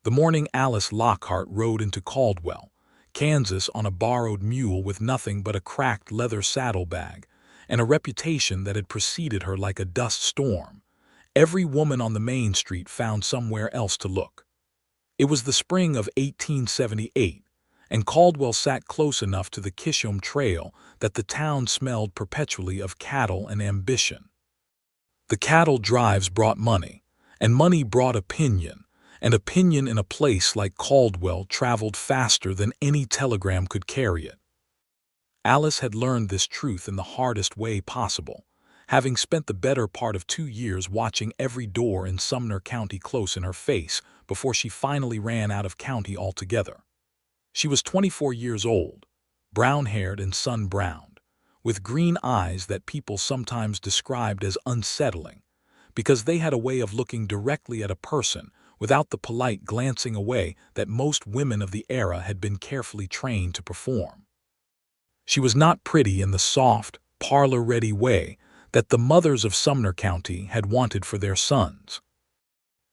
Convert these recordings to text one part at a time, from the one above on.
The morning Alice Lockhart rode into Caldwell, Kansas on a borrowed mule with nothing but a cracked leather saddlebag and a reputation that had preceded her like a dust storm, every woman on the main street found somewhere else to look. It was the spring of 1878, and Caldwell sat close enough to the Kishom Trail that the town smelled perpetually of cattle and ambition. The cattle drives brought money, and money brought opinion, and opinion in a place like Caldwell traveled faster than any telegram could carry it. Alice had learned this truth in the hardest way possible, having spent the better part of 2 years watching every door in Sumner County close in her face before she finally ran out of county altogether. She was 24 years old, brown-haired and sun-browned, with green eyes that people sometimes described as unsettling, because they had a way of looking directly at a person without the polite glancing away that most women of the era had been carefully trained to perform. She was not pretty in the soft, parlor-ready way that the mothers of Sumner County had wanted for their sons.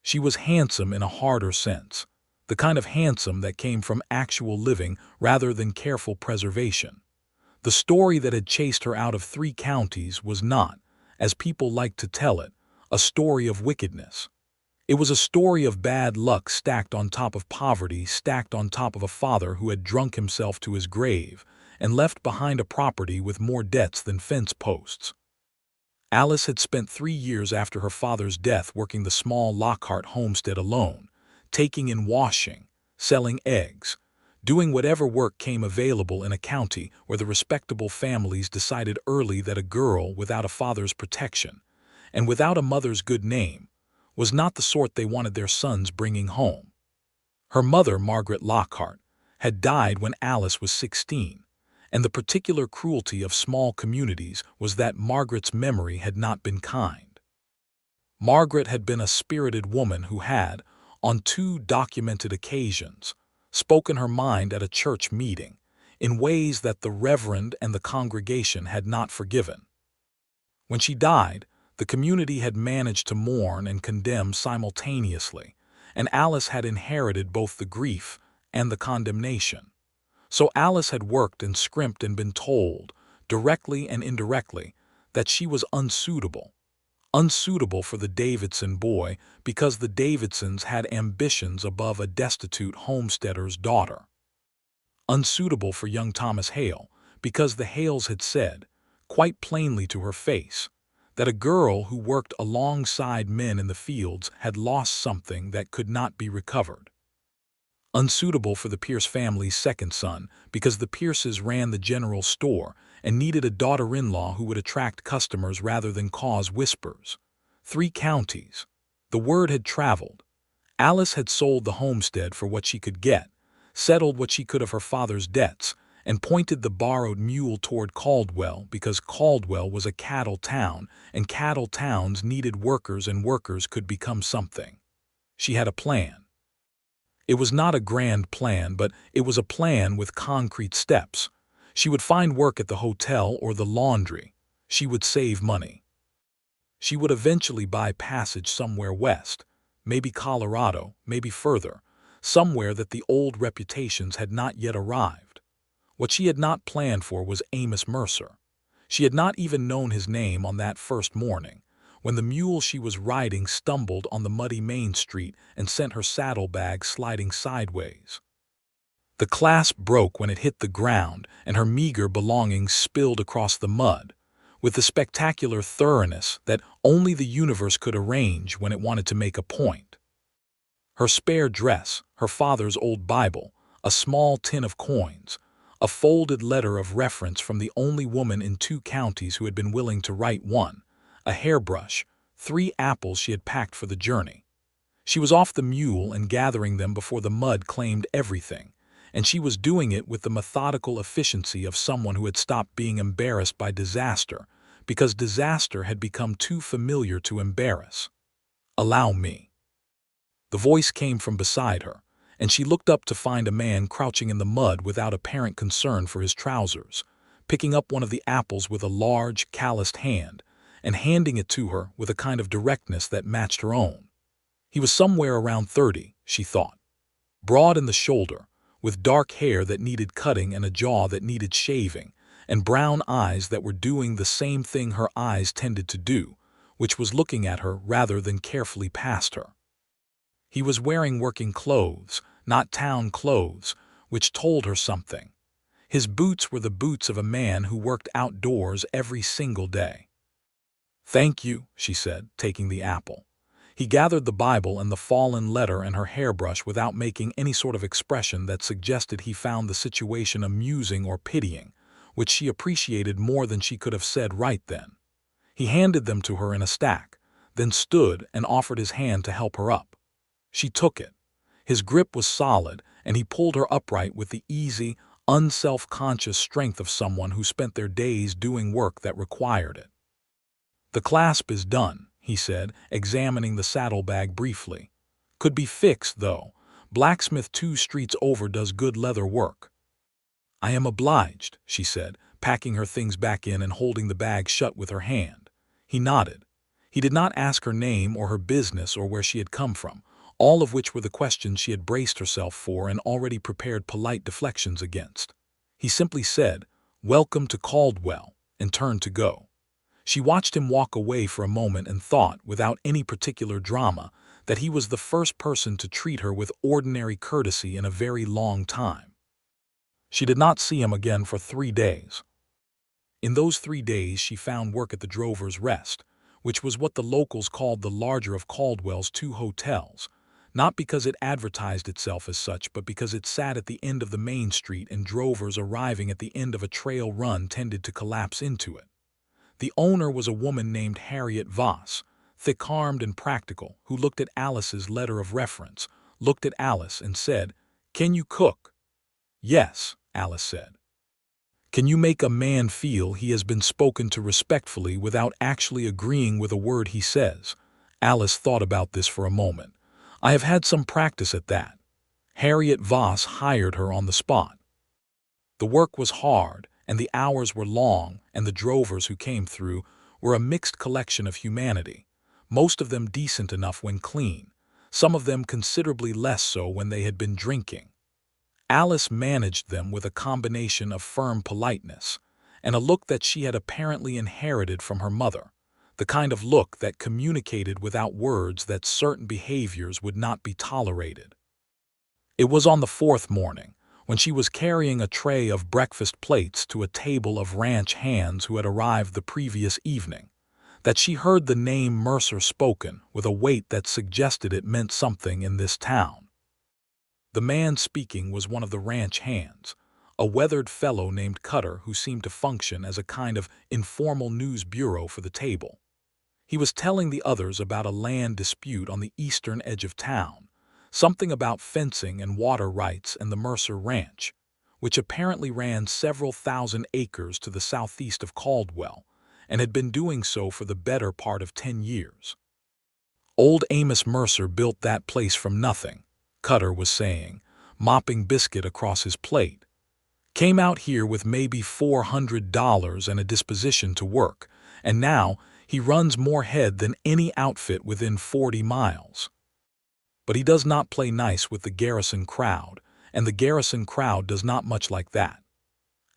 She was handsome in a harder sense, the kind of handsome that came from actual living rather than careful preservation. The story that had chased her out of 3 counties was not, as people liked to tell it, a story of wickedness. It was a story of bad luck stacked on top of poverty, stacked on top of a father who had drunk himself to his grave and left behind a property with more debts than fence posts. Alice had spent 3 years after her father's death working the small Lockhart homestead alone, taking in washing, selling eggs, doing whatever work came available in a county where the respectable families decided early that a girl without a father's protection and without a mother's good name was not the sort they wanted their sons bringing home. Her mother, Margaret Lockhart, had died when Alice was 16, and the particular cruelty of small communities was that Margaret's memory had not been kind. Margaret had been a spirited woman who had, on 2 documented occasions, spoken her mind at a church meeting in ways that the reverend and the congregation had not forgiven. When she died, the community had managed to mourn and condemn simultaneously, and Alice had inherited both the grief and the condemnation. So Alice had worked and scrimped and been told, directly and indirectly, that she was unsuitable. Unsuitable for the Davidson boy because the Davidsons had ambitions above a destitute homesteader's daughter. Unsuitable for young Thomas Hale because the Hales had said, quite plainly to her face, that a girl who worked alongside men in the fields had lost something that could not be recovered. Unsuitable for the Pierce family's second son because the Pierces ran the general store and needed a daughter-in-law who would attract customers rather than cause whispers. 3 counties. The word had traveled. Alice had sold the homestead for what she could get, settled what she could of her father's debts, and pointed the borrowed mule toward Caldwell because Caldwell was a cattle town, and cattle towns needed workers and workers could become something. She had a plan. It was not a grand plan, but it was a plan with concrete steps. She would find work at the hotel or the laundry. She would save money. She would eventually buy passage somewhere west, maybe Colorado, maybe further, somewhere that the old reputations had not yet arrived. What she had not planned for was Amos Mercer. She had not even known his name on that first morning, when the mule she was riding stumbled on the muddy main street and sent her saddlebag sliding sideways. The clasp broke when it hit the ground, and her meager belongings spilled across the mud, with the spectacular thoroughness that only the universe could arrange when it wanted to make a point. Her spare dress, her father's old Bible, a small tin of coins, a folded letter of reference from the only woman in 2 counties who had been willing to write one, a hairbrush, 3 apples she had packed for the journey. She was off the mule and gathering them before the mud claimed everything, and she was doing it with the methodical efficiency of someone who had stopped being embarrassed by disaster, because disaster had become too familiar to embarrass. "Allow me." The voice came from beside her, and she looked up to find a man crouching in the mud without apparent concern for his trousers, picking up one of the apples with a large, calloused hand, and handing it to her with a kind of directness that matched her own. He was somewhere around 30, she thought. broad in the shoulder, with dark hair that needed cutting and a jaw that needed shaving, and brown eyes that were doing the same thing her eyes tended to do, which was looking at her rather than carefully past her. He was wearing working clothes, not town clothes, which told her something. His boots were the boots of a man who worked outdoors every single day. "Thank you," she said, taking the apple. He gathered the Bible and the fallen letter and her hairbrush without making any sort of expression that suggested he found the situation amusing or pitying, which she appreciated more than she could have said right then. He handed them to her in a stack, then stood and offered his hand to help her up. She took it. His grip was solid, and he pulled her upright with the easy, unself-conscious strength of someone who spent their days doing work that required it. "The clasp is done," he said, examining the saddlebag briefly. "Could be fixed, though. Blacksmith 2 streets over does good leather work." "I am obliged," she said, packing her things back in and holding the bag shut with her hand. He nodded. He did not ask her name or her business or where she had come from, all of which were the questions she had braced herself for and already prepared polite deflections against. He simply said, "Welcome to Caldwell," and turned to go. She watched him walk away for a moment and thought, without any particular drama, that he was the first person to treat her with ordinary courtesy in a very long time. She did not see him again for 3 days. In those 3 days she found work at the Drover's Rest, which was what the locals called the larger of Caldwell's 2 hotels, not because it advertised itself as such, but because it sat at the end of the main street and drovers arriving at the end of a trail run tended to collapse into it. The owner was a woman named Harriet Voss, thick-armed and practical, who looked at Alice's letter of reference, looked at Alice and said, "Can you cook?" "Yes," Alice said. "Can you make a man feel he has been spoken to respectfully without actually agreeing with a word he says?" Alice thought about this for a moment. "I have had some practice at that." Harriet Voss hired her on the spot. The work was hard, and the hours were long, and the drovers who came through were a mixed collection of humanity, most of them decent enough when clean, some of them considerably less so when they had been drinking. Alice managed them with a combination of firm politeness and a look that she had apparently inherited from her mother, the kind of look that communicated without words that certain behaviors would not be tolerated. It was on the 4th morning, when she was carrying a tray of breakfast plates to a table of ranch hands who had arrived the previous evening, that she heard the name Mercer spoken with a weight that suggested it meant something in this town. The man speaking was one of the ranch hands, a weathered fellow named Cutter who seemed to function as a kind of informal news bureau for the table. He was telling the others about a land dispute on the eastern edge of town, something about fencing and water rights and the Mercer Ranch, which apparently ran several thousand acres to the southeast of Caldwell, and had been doing so for the better part of 10 years. "Old Amos Mercer built that place from nothing," Cutter was saying, mopping biscuit across his plate. "Came out here with maybe $400 and a disposition to work, and now he runs more head than any outfit within 40 miles. But he does not play nice with the garrison crowd, and the garrison crowd does not much like that."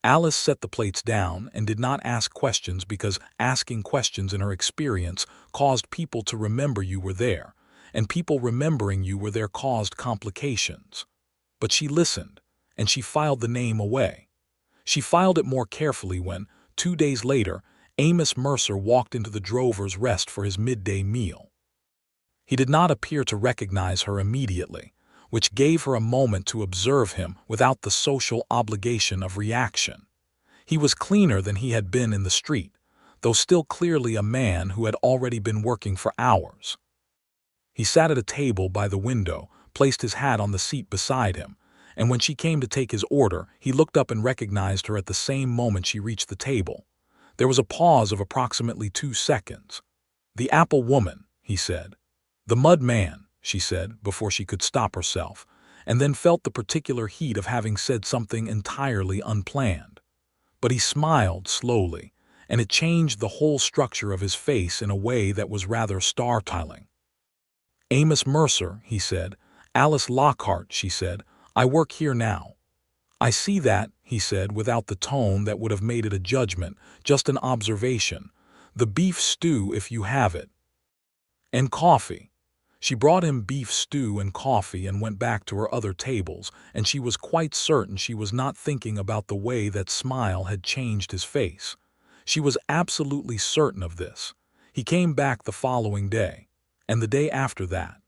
Alice set the plates down and did not ask questions because asking questions in her experience caused people to remember you were there, and people remembering you were there caused complications. But she listened, and she filed the name away. She filed it more carefully when, 2 days later, Amos Mercer walked into the Drover's Rest for his midday meal. He did not appear to recognize her immediately, which gave her a moment to observe him without the social obligation of reaction. He was cleaner than he had been in the street, though still clearly a man who had already been working for hours. He sat at a table by the window, placed his hat on the seat beside him, and when she came to take his order, he looked up and recognized her at the same moment she reached the table. There was a pause of approximately 2 seconds. "The apple woman," he said. "The mud man," she said, before she could stop herself, and then felt the particular heat of having said something entirely unplanned. But he smiled slowly, and it changed the whole structure of his face in a way that was rather startling. "Amos Mercer," he said, "Alice Lockhart," she said. "I work here now." "I see that," he said, without the tone that would have made it a judgment, just an observation. "The beef stew, if you have it. And coffee." She brought him beef stew and coffee and went back to her other tables, and she was quite certain she was not thinking about the way that smile had changed his face. She was absolutely certain of this. He came back the following day, and the day after that.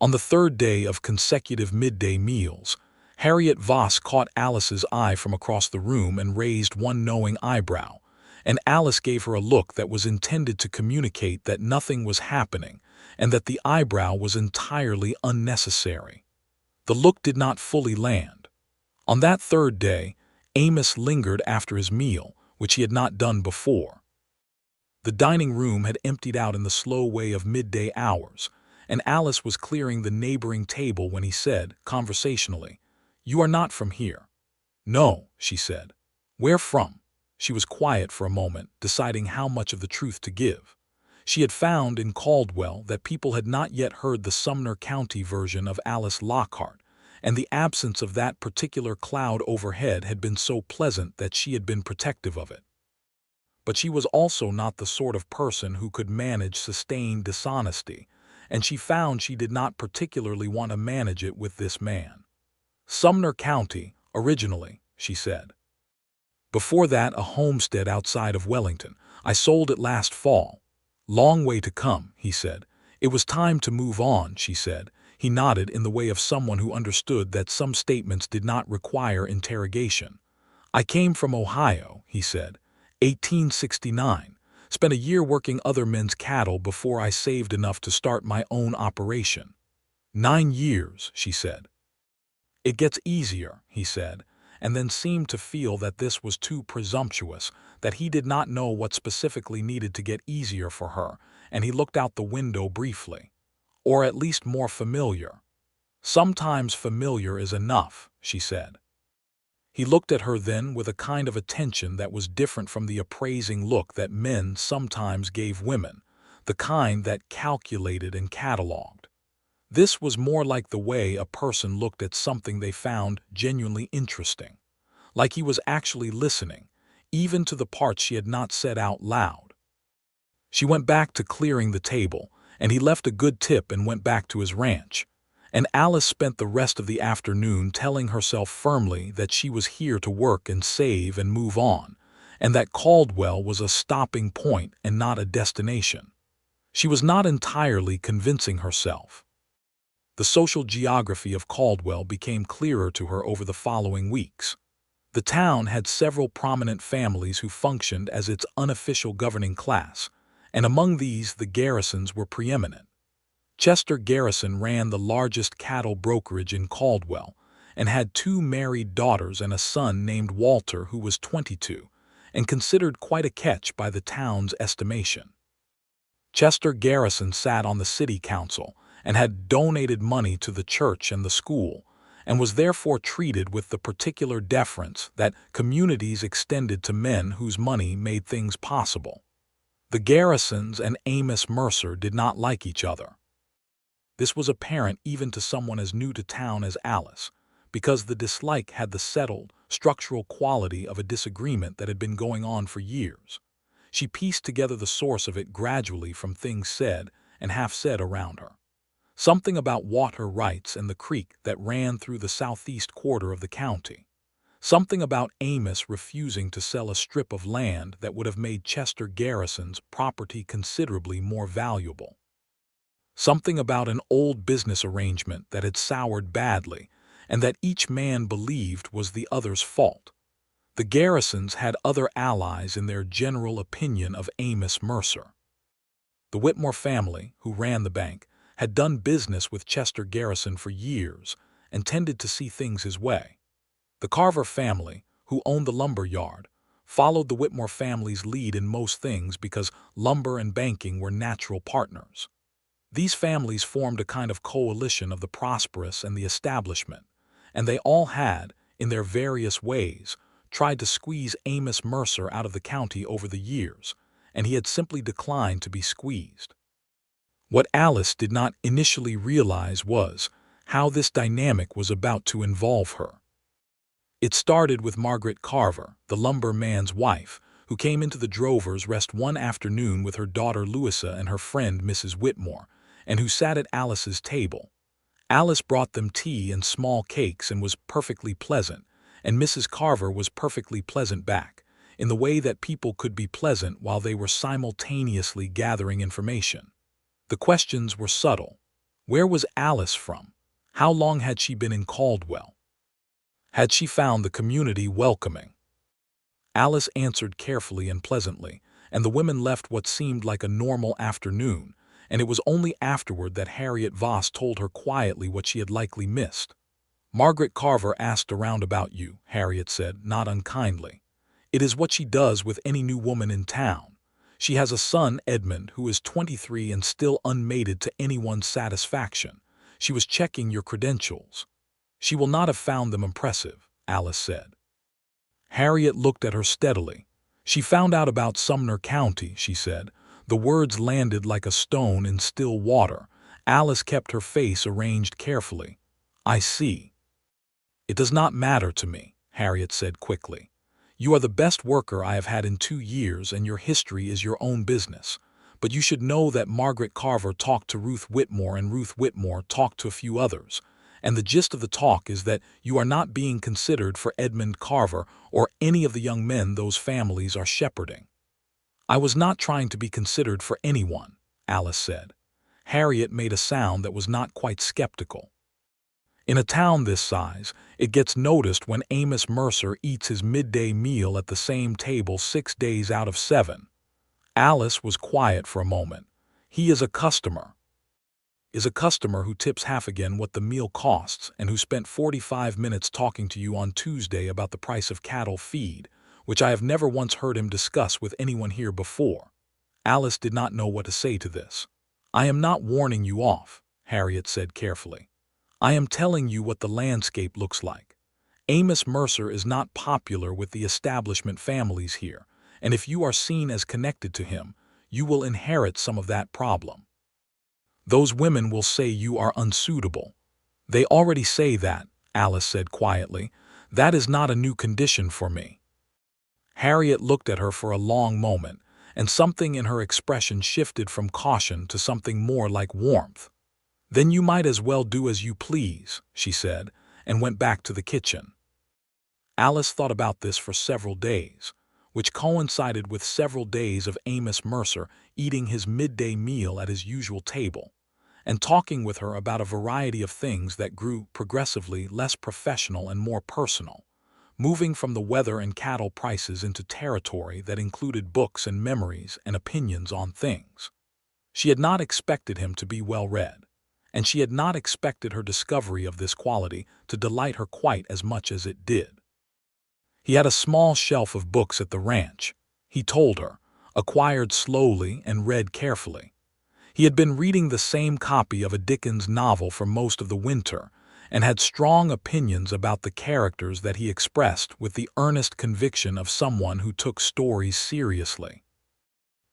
On the third day of consecutive midday meals, Harriet Voss caught Alice's eye from across the room and raised one knowing eyebrow, and Alice gave her a look that was intended to communicate that nothing was happening and that the eyebrow was entirely unnecessary. The look did not fully land. On that third day, Amos lingered after his meal, which he had not done before. The dining room had emptied out in the slow way of midday hours, and Alice was clearing the neighboring table when he said, conversationally, "You are not from here." "No," she said. "Where from?" She was quiet for a moment, deciding how much of the truth to give. She had found in Caldwell that people had not yet heard the Sumner County version of Alice Lockhart, and the absence of that particular cloud overhead had been so pleasant that she had been protective of it. But she was also not the sort of person who could manage sustained dishonesty, and she found she did not particularly want to manage it with this man. "Sumner County, originally," she said. "Before that a homestead outside of Wellington. I sold it last fall." "Long way to come," he said. "It was time to move on," she said. He nodded in the way of someone who understood that some statements did not require interrogation. "I came from Ohio," he said. "1869. Spent a year working other men's cattle before I saved enough to start my own operation." 9 years, she said. "It gets easier," he said, and then seemed to feel that this was too presumptuous, that he did not know what specifically needed to get easier for her, and he looked out the window briefly. "Or at least more familiar." "Sometimes familiar is enough," she said. He looked at her then with a kind of attention that was different from the appraising look that men sometimes gave women, the kind that calculated and catalogued. This was more like the way a person looked at something they found genuinely interesting, like he was actually listening, even to the parts she had not said out loud. She went back to clearing the table, and he left a good tip and went back to his ranch. And Alice spent the rest of the afternoon telling herself firmly that she was here to work and save and move on, and that Caldwell was a stopping point and not a destination. She was not entirely convincing herself. The social geography of Caldwell became clearer to her over the following weeks. The town had several prominent families who functioned as its unofficial governing class, and among these the Garrisons were preeminent. Chester Garrison ran the largest cattle brokerage in Caldwell and had 2 married daughters and a son named Walter who was 22 and considered quite a catch by the town's estimation. Chester Garrison sat on the city council and had donated money to the church and the school, and was therefore treated with the particular deference that communities extended to men whose money made things possible. The Garrisons and Amos Mercer did not like each other. This was apparent even to someone as new to town as Alice, because the dislike had the settled, structural quality of a disagreement that had been going on for years. She pieced together the source of it gradually from things said and half said around her. Something about water rights and the creek that ran through the southeast quarter of the county. Something about Amos refusing to sell a strip of land that would have made Chester Garrison's property considerably more valuable. Something about an old business arrangement that had soured badly and that each man believed was the other's fault. The Garrisons had other allies in their general opinion of Amos Mercer. The Whitmore family, who ran the bank, had done business with Chester Garrison for years and tended to see things his way. The Carver family, who owned the lumber yard, followed the Whitmore family's lead in most things because lumber and banking were natural partners. These families formed a kind of coalition of the prosperous and the establishment, and they all had, in their various ways, tried to squeeze Amos Mercer out of the county over the years, and he had simply declined to be squeezed. What Alice did not initially realize was how this dynamic was about to involve her. It started with Margaret Carver, the lumberman's wife, who came into the Drovers' Rest one afternoon with her daughter Louisa and her friend Mrs. Whitmore, and who sat at Alice's table. Alice brought them tea and small cakes and was perfectly pleasant, and Mrs. Carver was perfectly pleasant back, in the way that people could be pleasant while they were simultaneously gathering information. The questions were subtle. Where was Alice from? How long had she been in Caldwell? Had she found the community welcoming? Alice answered carefully and pleasantly, and the women left what seemed like a normal afternoon, and it was only afterward that Harriet Voss told her quietly what she had likely missed. Margaret Carver asked around about you, Harriet said, not unkindly. It is what she does with any new woman in town. She has a son, Edmund, who is 23 and still unmated to anyone's satisfaction. She was checking your credentials. She will not have found them impressive, Alice said. Harriet looked at her steadily. She found out about Sumner County, she said. The words landed like a stone in still water. Alice kept her face arranged carefully. I see. It does not matter to me, Harriet said quickly. You are the best worker I have had in 2 years, and your history is your own business. But you should know that Margaret Carver talked to Ruth Whitmore, and Ruth Whitmore talked to a few others. And the gist of the talk is that you are not being considered for Edmund Carver or any of the young men those families are shepherding. I was not trying to be considered for anyone, Alice said. Harriet made a sound that was not quite skeptical. In a town this size, it gets noticed when Amos Mercer eats his midday meal at the same table 6 days out of 7. Alice was quiet for a moment. He is a customer. Is a customer who tips half again what the meal costs and who spent 45 minutes talking to you on Tuesday about the price of cattle feed, which I have never once heard him discuss with anyone here before. Alice did not know what to say to this. I am not warning you off, Harriet said carefully. I am telling you what the landscape looks like. Amos Mercer is not popular with the establishment families here, and if you are seen as connected to him, you will inherit some of that problem. Those women will say you are unsuitable. They already say that, Alice said quietly. That is not a new condition for me. Harriet looked at her for a long moment, and something in her expression shifted from caution to something more like warmth. Then you might as well do as you please, she said, and went back to the kitchen. Alice thought about this for several days, which coincided with several days of Amos Mercer eating his midday meal at his usual table, and talking with her about a variety of things that grew progressively less professional and more personal, moving from the weather and cattle prices into territory that included books and memories and opinions on things. She had not expected him to be well-read, and she had not expected her discovery of this quality to delight her quite as much as it did. He had a small shelf of books at the ranch, he told her, acquired slowly and read carefully. He had been reading the same copy of a Dickens novel for most of the winter, and had strong opinions about the characters that he expressed with the earnest conviction of someone who took stories seriously.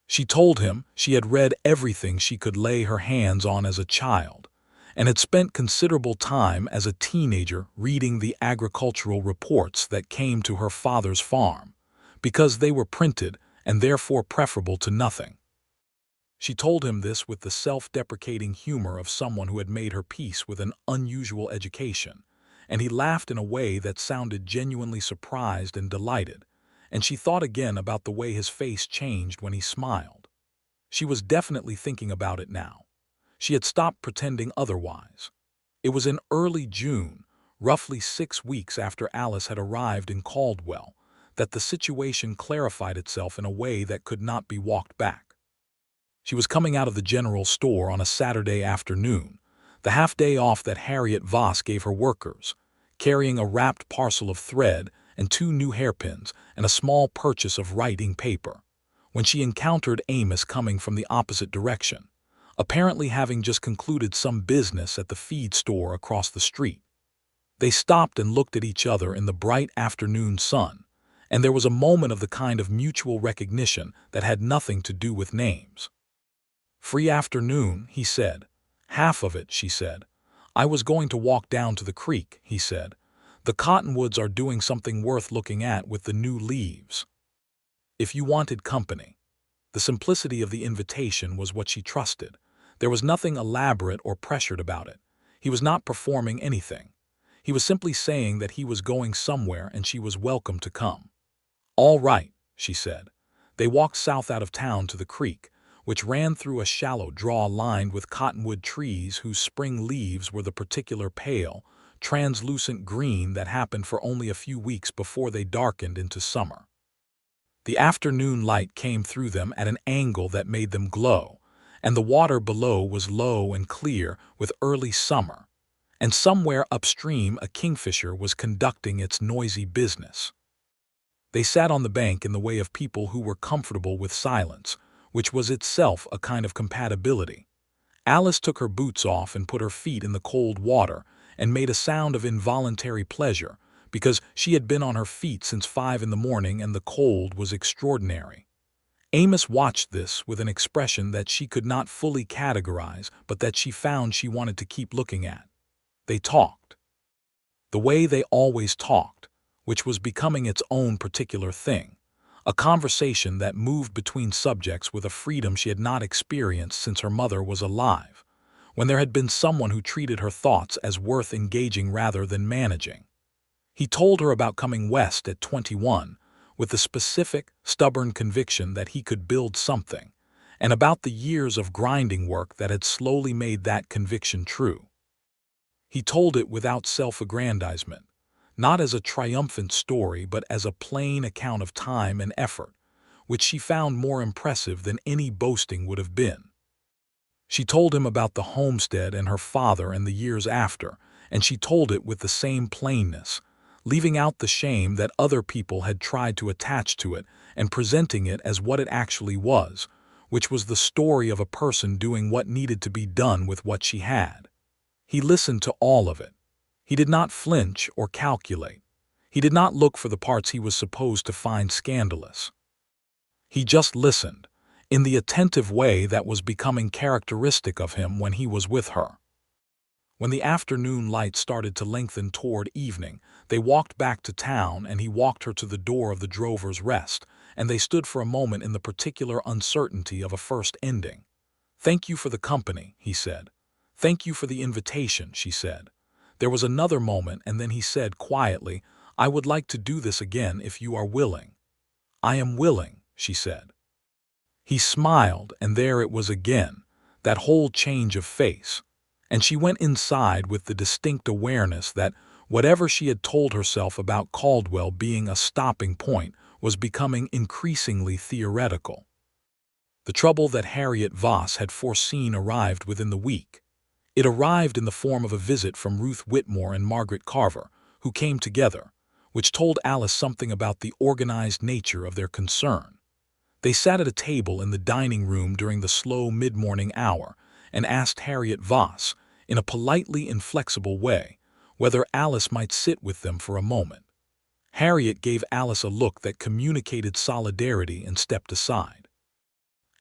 She told him she had read everything she could lay her hands on as a child, and had spent considerable time as a teenager reading the agricultural reports that came to her father's farm, because they were printed and therefore preferable to nothing. She told him this with the self-deprecating humor of someone who had made her peace with an unusual education, and he laughed in a way that sounded genuinely surprised and delighted, and she thought again about the way his face changed when he smiled. She was definitely thinking about it now. She had stopped pretending otherwise. It was in early June, roughly 6 weeks after Alice had arrived in Caldwell, that the situation clarified itself in a way that could not be walked back. She was coming out of the general store on a Saturday afternoon, the half-day off that Harriet Voss gave her workers, carrying a wrapped parcel of thread and 2 new hairpins and a small purchase of writing paper, when she encountered Amos coming from the opposite direction, apparently having just concluded some business at the feed store across the street. They stopped and looked at each other in the bright afternoon sun, and there was a moment of the kind of mutual recognition that had nothing to do with names. Free afternoon, he said. Half of it, she said. "I was going to walk down to the creek," he said. "The cottonwoods are doing something worth looking at with the new leaves. If you wanted company." The simplicity of the invitation was what she trusted. There was nothing elaborate or pressured about it. He was not performing anything. He was simply saying that he was going somewhere and she was welcome to come. "All right," she said. They walked south out of town to the creek, which ran through a shallow draw lined with cottonwood trees whose spring leaves were the particular pale, translucent green that happened for only a few weeks before they darkened into summer. The afternoon light came through them at an angle that made them glow, and the water below was low and clear with early summer, and somewhere upstream a kingfisher was conducting its noisy business. They sat on the bank in the way of people who were comfortable with silence, which was itself a kind of compatibility. Alice took her boots off and put her feet in the cold water and made a sound of involuntary pleasure, because she had been on her feet since 5 in the morning and the cold was extraordinary. Amos watched this with an expression that she could not fully categorize, but that she found she wanted to keep looking at. They talked. The way they always talked, which was becoming its own particular thing, a conversation that moved between subjects with a freedom she had not experienced since her mother was alive, when there had been someone who treated her thoughts as worth engaging rather than managing. He told her about coming west at 21, with the specific, stubborn conviction that he could build something, and about the years of grinding work that had slowly made that conviction true. He told it without self-aggrandizement, not as a triumphant story but as a plain account of time and effort, which she found more impressive than any boasting would have been. She told him about the homestead and her father and the years after, and she told it with the same plainness, leaving out the shame that other people had tried to attach to it and presenting it as what it actually was, which was the story of a person doing what needed to be done with what she had. He listened to all of it. He did not flinch or calculate. He did not look for the parts he was supposed to find scandalous. He just listened, in the attentive way that was becoming characteristic of him when he was with her. When the afternoon light started to lengthen toward evening, they walked back to town and he walked her to the door of the Drover's Rest, and they stood for a moment in the particular uncertainty of a first ending. "Thank you for the company," he said. "Thank you for the invitation," she said. There was another moment and then he said quietly, "I would like to do this again if you are willing." "I am willing," she said. He smiled and there it was again, that whole change of face. And she went inside with the distinct awareness that whatever she had told herself about Caldwell being a stopping point was becoming increasingly theoretical. The trouble that Harriet Voss had foreseen arrived within the week. It arrived in the form of a visit from Ruth Whitmore and Margaret Carver, who came together, which told Alice something about the organized nature of their concern. They sat at a table in the dining room during the slow mid-morning hour and asked Harriet Voss, in a politely inflexible way, whether Alice might sit with them for a moment. Harriet gave Alice a look that communicated solidarity and stepped aside.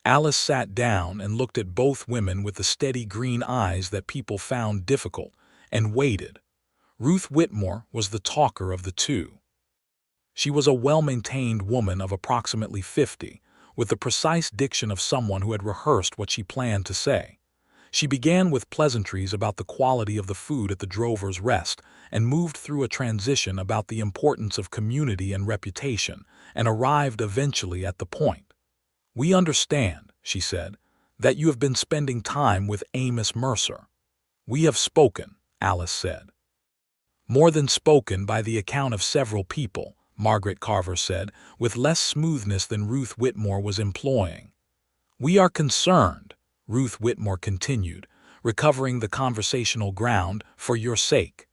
Alice sat down and looked at both women with the steady green eyes that people found difficult, and waited. Ruth Whitmore was the talker of the two. She was a well-maintained woman of approximately 50, with the precise diction of someone who had rehearsed what she planned to say. She began with pleasantries about the quality of the food at the Drover's Rest and moved through a transition about the importance of community and reputation, and arrived eventually at the point. "We understand," she said, "that you have been spending time with Amos Mercer." "We have spoken," Alice said. "More than spoken by the account of several people," Margaret Carver said, with less smoothness than Ruth Whitmore was employing. "We are concerned," Ruth Whitmore continued, recovering the conversational ground, "for your sake.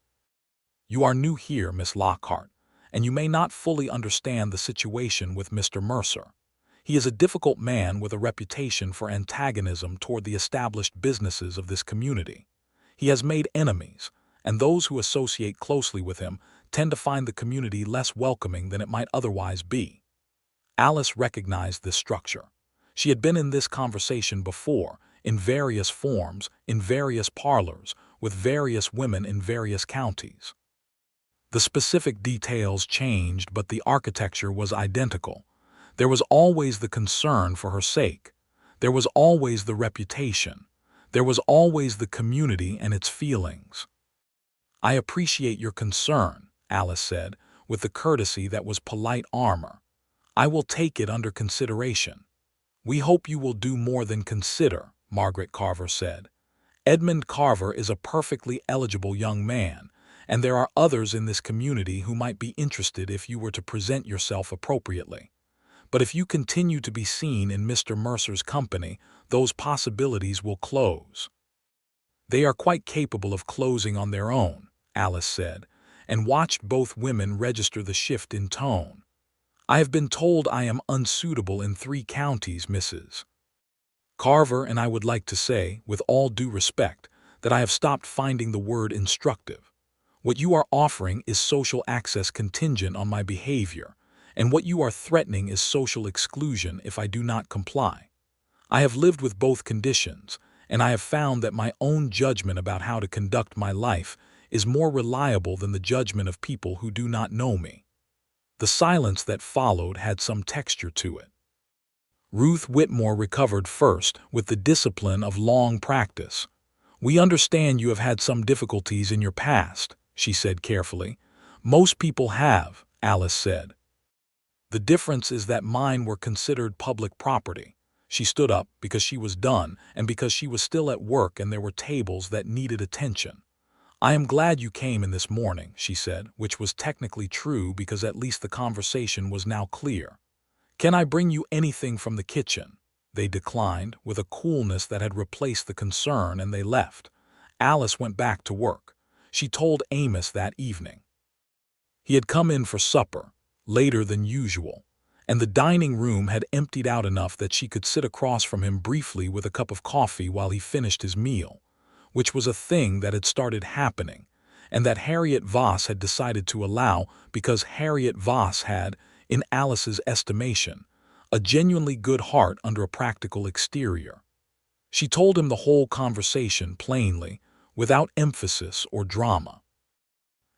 You are new here, Miss Lockhart, and you may not fully understand the situation with Mr. Mercer. He is a difficult man with a reputation for antagonism toward the established businesses of this community. He has made enemies, and those who associate closely with him tend to find the community less welcoming than it might otherwise be." Alice recognized this structure. She had been in this conversation before, in various forms, in various parlors, with various women in various counties. The specific details changed, but the architecture was identical. There was always the concern for her sake. There was always the reputation. There was always the community and its feelings. "I appreciate your concern," Alice said, with the courtesy that was polite armor. "I will take it under consideration." "We hope you will do more than consider," Margaret Carver said. "Edmund Carver is a perfectly eligible young man, and there are others in this community who might be interested if you were to present yourself appropriately. But if you continue to be seen in Mr. Mercer's company, those possibilities will close." "They are quite capable of closing on their own," Alice said, and watched both women register the shift in tone. "I have been told I am unsuitable in 3 counties, Mrs. Carver, and I would like to say, with all due respect, that I have stopped finding the word instructive. What you are offering is social access contingent on my behavior, and what you are threatening is social exclusion if I do not comply. I have lived with both conditions, and I have found that my own judgment about how to conduct my life is more reliable than the judgment of people who do not know me." The silence that followed had some texture to it. Ruth Whitmore recovered first with the discipline of long practice. "We understand you have had some difficulties in your past," she said carefully. "Most people have," Alice said. "The difference is that mine were considered public property." She stood up because she was done and because she was still at work and there were tables that needed attention. "I am glad you came in this morning," she said, which was technically true because at least the conversation was now clear. "Can I bring you anything from the kitchen?" They declined, with a coolness that had replaced the concern, and they left. Alice went back to work. She told Amos that evening. He had come in for supper, later than usual, and the dining room had emptied out enough that she could sit across from him briefly with a cup of coffee while he finished his meal, which was a thing that had started happening, and that Harriet Voss had decided to allow because Harriet Voss had, in Alice's estimation, a genuinely good heart under a practical exterior. She told him the whole conversation plainly, without emphasis or drama.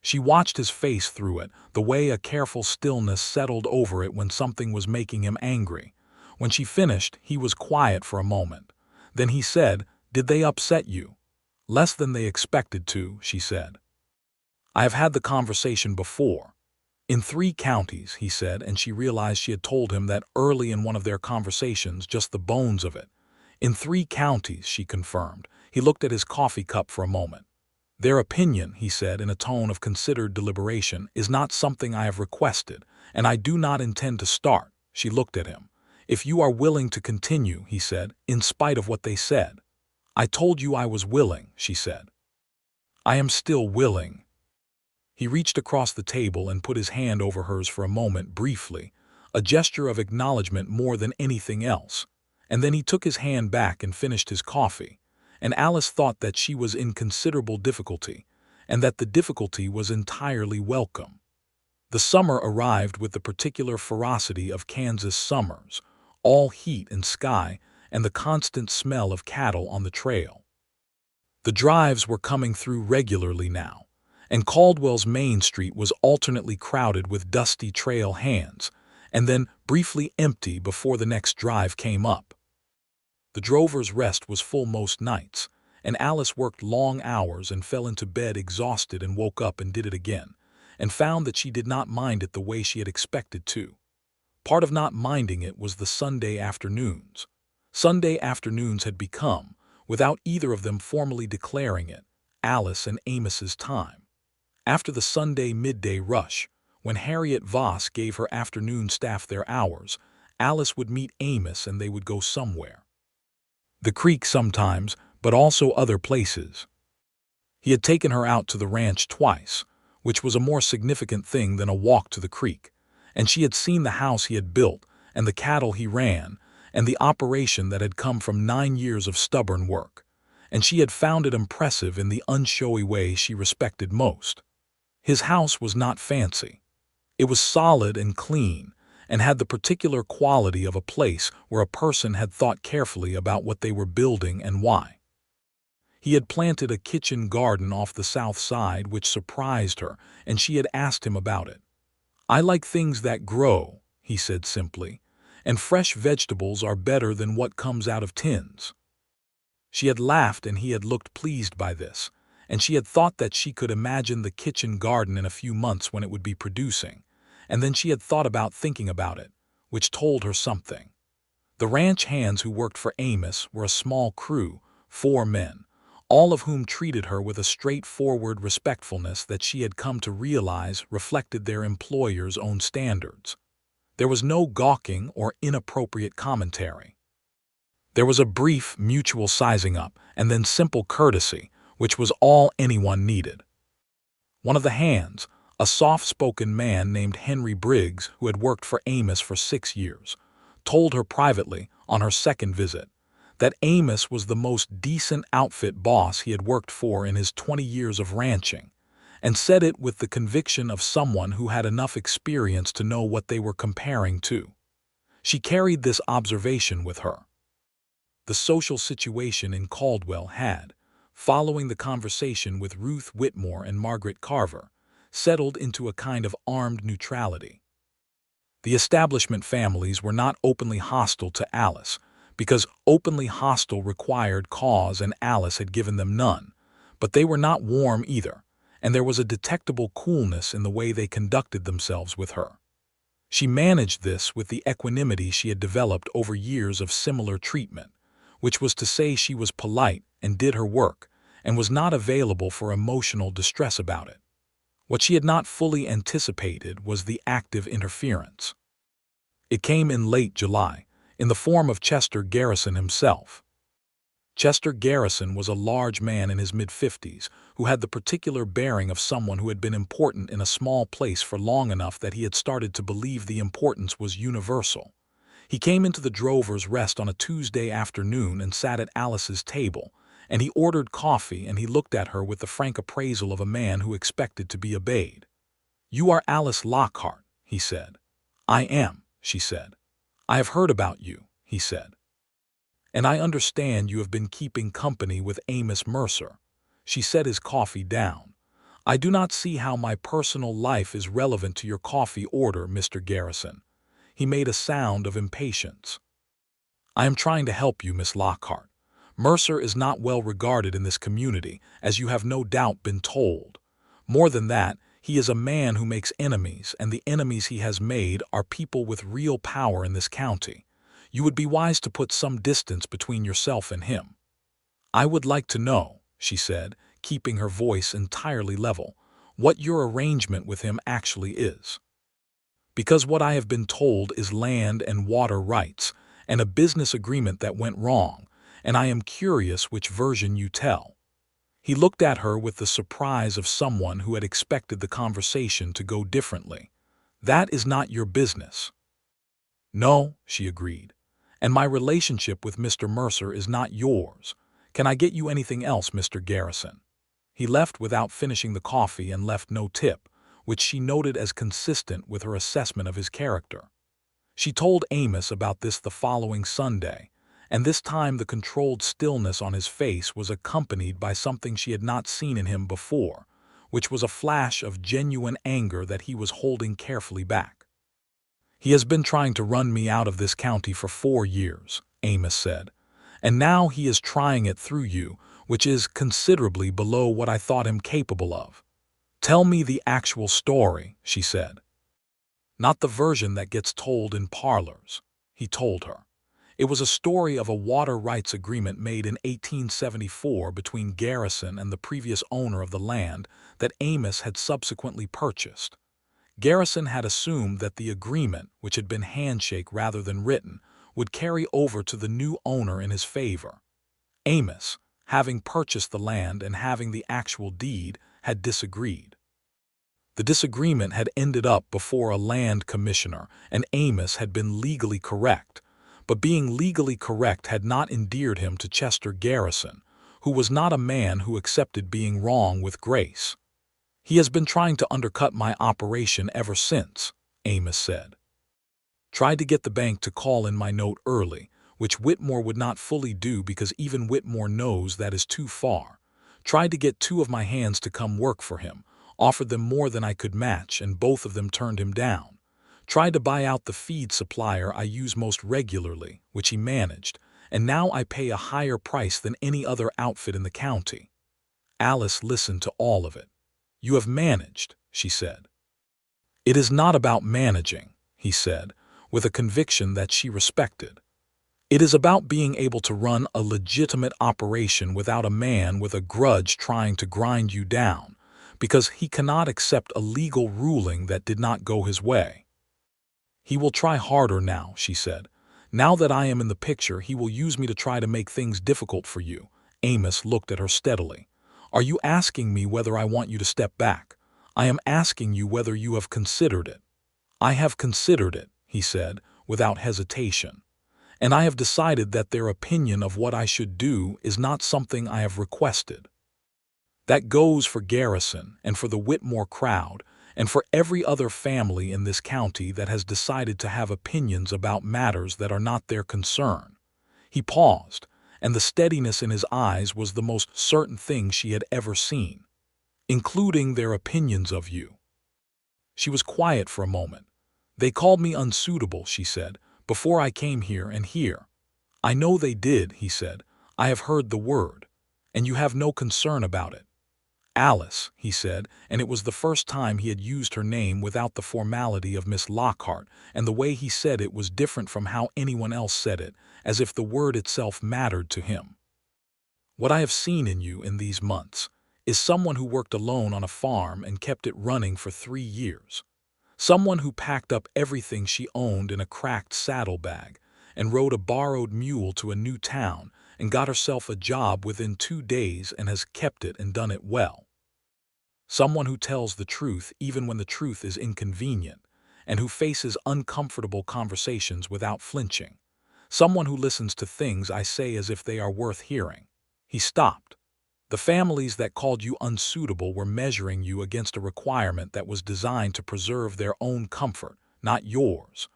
She watched his face through it, the way a careful stillness settled over it when something was making him angry. When she finished, he was quiet for a moment. Then he said, "Did they upset you?" "Less than they expected to," she said. "I have had the conversation before." "In 3 counties," he said, and she realized she had told him that early in one of their conversations, just the bones of it. "In 3 counties," she confirmed. He looked at his coffee cup for a moment. "Their opinion," he said in a tone of considered deliberation, "is not something I have requested, and I do not intend to start." She looked at him. "If you are willing to continue," he said, "in spite of what they said." "I told you I was willing," she said. "I am still willing." He reached across the table and put his hand over hers for a moment briefly, a gesture of acknowledgement more than anything else, and then he took his hand back and finished his coffee, and Alice thought that she was in considerable difficulty, and that the difficulty was entirely welcome. The summer arrived with the particular ferocity of Kansas summers, all heat and sky, and the constant smell of cattle on the trail. The drives were coming through regularly now, and Caldwell's Main Street was alternately crowded with dusty trail hands, and then briefly empty before the next drive came up. The drover's rest was full most nights, and Alice worked long hours and fell into bed exhausted and woke up and did it again, and found that she did not mind it the way she had expected to. Part of not minding it was the Sunday afternoons. Sunday afternoons had become, without either of them formally declaring it, Alice and Amos's time. After the Sunday midday rush, when Harriet Voss gave her afternoon staff their hours, Alice would meet Amos and they would go somewhere. The creek sometimes, but also other places. He had taken her out to the ranch twice, which was a more significant thing than a walk to the creek, and she had seen the house he had built and the cattle he ran, and the operation that had come from 9 years of stubborn work, and she had found it impressive in the unshowy way she respected most. His house was not fancy. It was solid and clean, and had the particular quality of a place where a person had thought carefully about what they were building and why. He had planted a kitchen garden off the south side which surprised her, and she had asked him about it. "I like things that grow," he said simply, "and fresh vegetables are better than what comes out of tins." She had laughed and he had looked pleased by this, and she had thought that she could imagine the kitchen garden in a few months when it would be producing, and then she had thought about thinking about it, which told her something. The ranch hands who worked for Amos were a small crew, 4 men, all of whom treated her with a straightforward respectfulness that she had come to realize reflected their employer's own standards. There was no gawking or inappropriate commentary. There was a brief mutual sizing up and then simple courtesy, which was all anyone needed. One of the hands, a soft-spoken man named Henry Briggs who had worked for Amos for 6 years, told her privately, on her second visit, that Amos was the most decent outfit boss he had worked for in his 20 years of ranching, and said it with the conviction of someone who had enough experience to know what they were comparing to. She carried this observation with her. The social situation in Caldwell had, following the conversation with Ruth Whitmore and Margaret Carver, settled into a kind of armed neutrality. The establishment families were not openly hostile to Alice, because openly hostile required cause and Alice had given them none, but they were not warm either, and there was a detectable coolness in the way they conducted themselves with her. She managed this with the equanimity she had developed over years of similar treatment, which was to say she was polite and did her work, and was not available for emotional distress about it. What she had not fully anticipated was the active interference. It came in late July, in the form of Chester Garrison himself. Chester Garrison was a large man in his mid-50s who had the particular bearing of someone who had been important in a small place for long enough that he had started to believe the importance was universal. He came into the Drovers' Rest on a Tuesday afternoon and sat at Alice's table, and he ordered coffee and he looked at her with the frank appraisal of a man who expected to be obeyed. "You are Alice Lockhart," he said. "I am," she said. "I have heard about you," he said. "And I understand you have been keeping company with Amos Mercer." She set his coffee down. "I do not see how my personal life is relevant to your coffee order, Mr. Garrison." He made a sound of impatience. "I am trying to help you, Miss Lockhart. Mercer is not well regarded in this community, as you have no doubt been told. More than that, he is a man who makes enemies, and the enemies he has made are people with real power in this county. You would be wise to put some distance between yourself and him." "I would like to know," she said, keeping her voice entirely level, "what your arrangement with him actually is. Because what I have been told is land and water rights, and a business agreement that went wrong, and I am curious which version you tell." He looked at her with the surprise of someone who had expected the conversation to go differently. "That is not your business." "No," she agreed, "and my relationship with Mr. Mercer is not yours. Can I get you anything else, Mr. Garrison?" He left without finishing the coffee and left no tip, which she noted as consistent with her assessment of his character. She told Amos about this the following Sunday, and this time the controlled stillness on his face was accompanied by something she had not seen in him before, which was a flash of genuine anger that he was holding carefully back. "He has been trying to run me out of this county for 4 years, Amos said, "and now he is trying it through you, which is considerably below what I thought him capable of." "Tell me the actual story," she said. "Not the version that gets told in parlors," he told her. It was a story of a water rights agreement made in 1874 between Garrison and the previous owner of the land that Amos had subsequently purchased. Garrison had assumed that the agreement, which had been handshake rather than written, would carry over to the new owner in his favor. Amos, having purchased the land and having the actual deed, had disagreed. The disagreement had ended up before a land commissioner, and Amos had been legally correct, but being legally correct had not endeared him to Chester Garrison, who was not a man who accepted being wrong with grace. "He has been trying to undercut my operation ever since," Amos said. "Tried to get the bank to call in my note early, which Whitmore would not fully do because even Whitmore knows that is too far. Tried to get two of my hands to come work for him, offered them more than I could match, and both of them turned him down. Tried to buy out the feed supplier I use most regularly, which he managed, and now I pay a higher price than any other outfit in the county. Alice listened to all of it. You have managed, she said. It is not about managing, he said, with a conviction that she respected. It is about being able to run a legitimate operation without a man with a grudge trying to grind you down, because he cannot accept a legal ruling that did not go his way. He will try harder now, she said. Now that I am in the picture, he will use me to try to make things difficult for you. Amos looked at her steadily. Are you asking me whether I want you to step back? I am asking you whether you have considered it. I have considered it, he said, without hesitation. And I have decided that their opinion of what I should do is not something I have requested. That goes for Garrison and for the Whitmore crowd and for every other family in this county that has decided to have opinions about matters that are not their concern. He paused, and the steadiness in his eyes was the most certain thing she had ever seen, including their opinions of you. She was quiet for a moment. They called me unsuitable, she said, before I came here and here. I know they did, he said. I have heard the word, and you have no concern about it. Alice, he said, and it was the first time he had used her name without the formality of Miss Lockhart, and the way he said it was different from how anyone else said it, as if the word itself mattered to him. What I have seen in you in these months is someone who worked alone on a farm and kept it running for 3 years. Someone who packed up everything she owned in a cracked saddlebag and rode a borrowed mule to a new town and got herself a job within 2 days and has kept it and done it well. Someone who tells the truth even when the truth is inconvenient and who faces uncomfortable conversations without flinching. Someone who listens to things I say as if they are worth hearing. He stopped. The families that called you unsuitable were measuring you against a requirement that was designed to preserve their own comfort, not yours.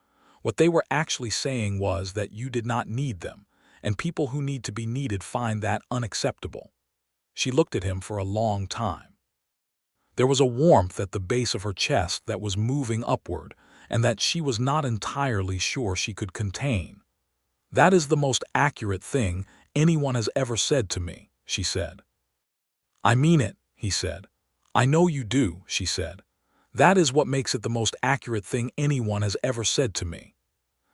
What they were actually saying was that you did not need them, and people who need to be needed find that unacceptable. She looked at him for a long time. There was a warmth at the base of her chest that was moving upward and that she was not entirely sure she could contain. That is the most accurate thing anyone has ever said to me, she said. I mean it, he said. I know you do, she said. That is what makes it the most accurate thing anyone has ever said to me.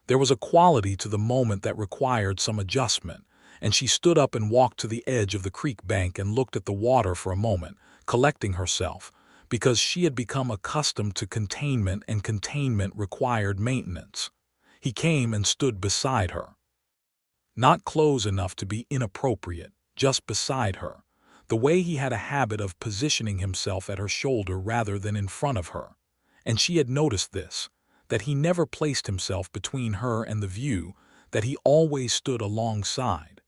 There was a quality to the moment that required some adjustment, and she stood up and walked to the edge of the creek bank and looked at the water for a moment, collecting herself, because she had become accustomed to containment, and containment required maintenance. He came and stood beside her. Not close enough to be inappropriate, just beside her, the way he had a habit of positioning himself at her shoulder rather than in front of her. And she had noticed this, that he never placed himself between her and the view, that he always stood alongside.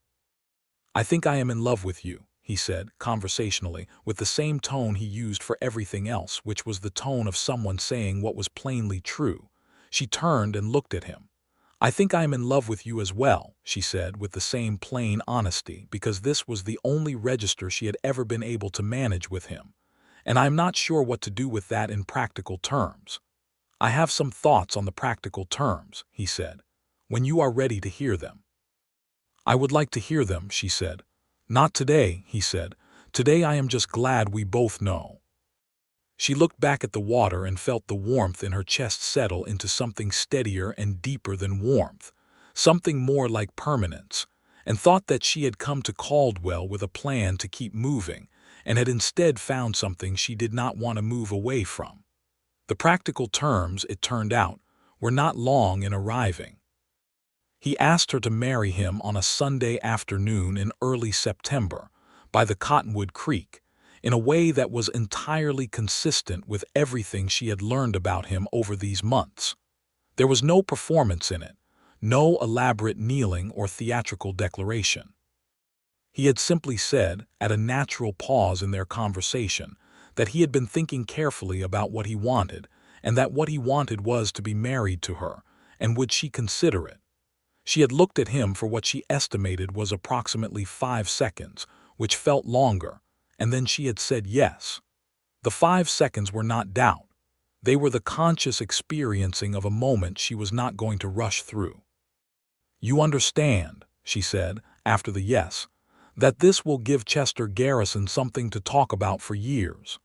I think I am in love with you, he said, conversationally, with the same tone he used for everything else, which was the tone of someone saying what was plainly true. She turned and looked at him. I think I am in love with you as well, she said with the same plain honesty, because this was the only register she had ever been able to manage with him. And I am not sure what to do with that in practical terms. I have some thoughts on the practical terms, he said, when you are ready to hear them. I would like to hear them, she said. Not today, he said. Today I am just glad we both know. She looked back at the water and felt the warmth in her chest settle into something steadier and deeper than warmth, something more like permanence, and thought that she had come to Caldwell with a plan to keep moving, and had instead found something she did not want to move away from. The practical terms, it turned out, were not long in arriving. He asked her to marry him on a Sunday afternoon in early September, by the Cottonwood Creek, in a way that was entirely consistent with everything she had learned about him over these months. There was no performance in it, no elaborate kneeling or theatrical declaration. He had simply said, at a natural pause in their conversation, that he had been thinking carefully about what he wanted, and that what he wanted was to be married to her, and would she consider it? She had looked at him for what she estimated was approximately 5 seconds, which felt longer, and then she had said yes. The 5 seconds were not doubt. They were the conscious experiencing of a moment she was not going to rush through. "You understand," she said, after the yes, "that this will give Chester Garrison something to talk about for years."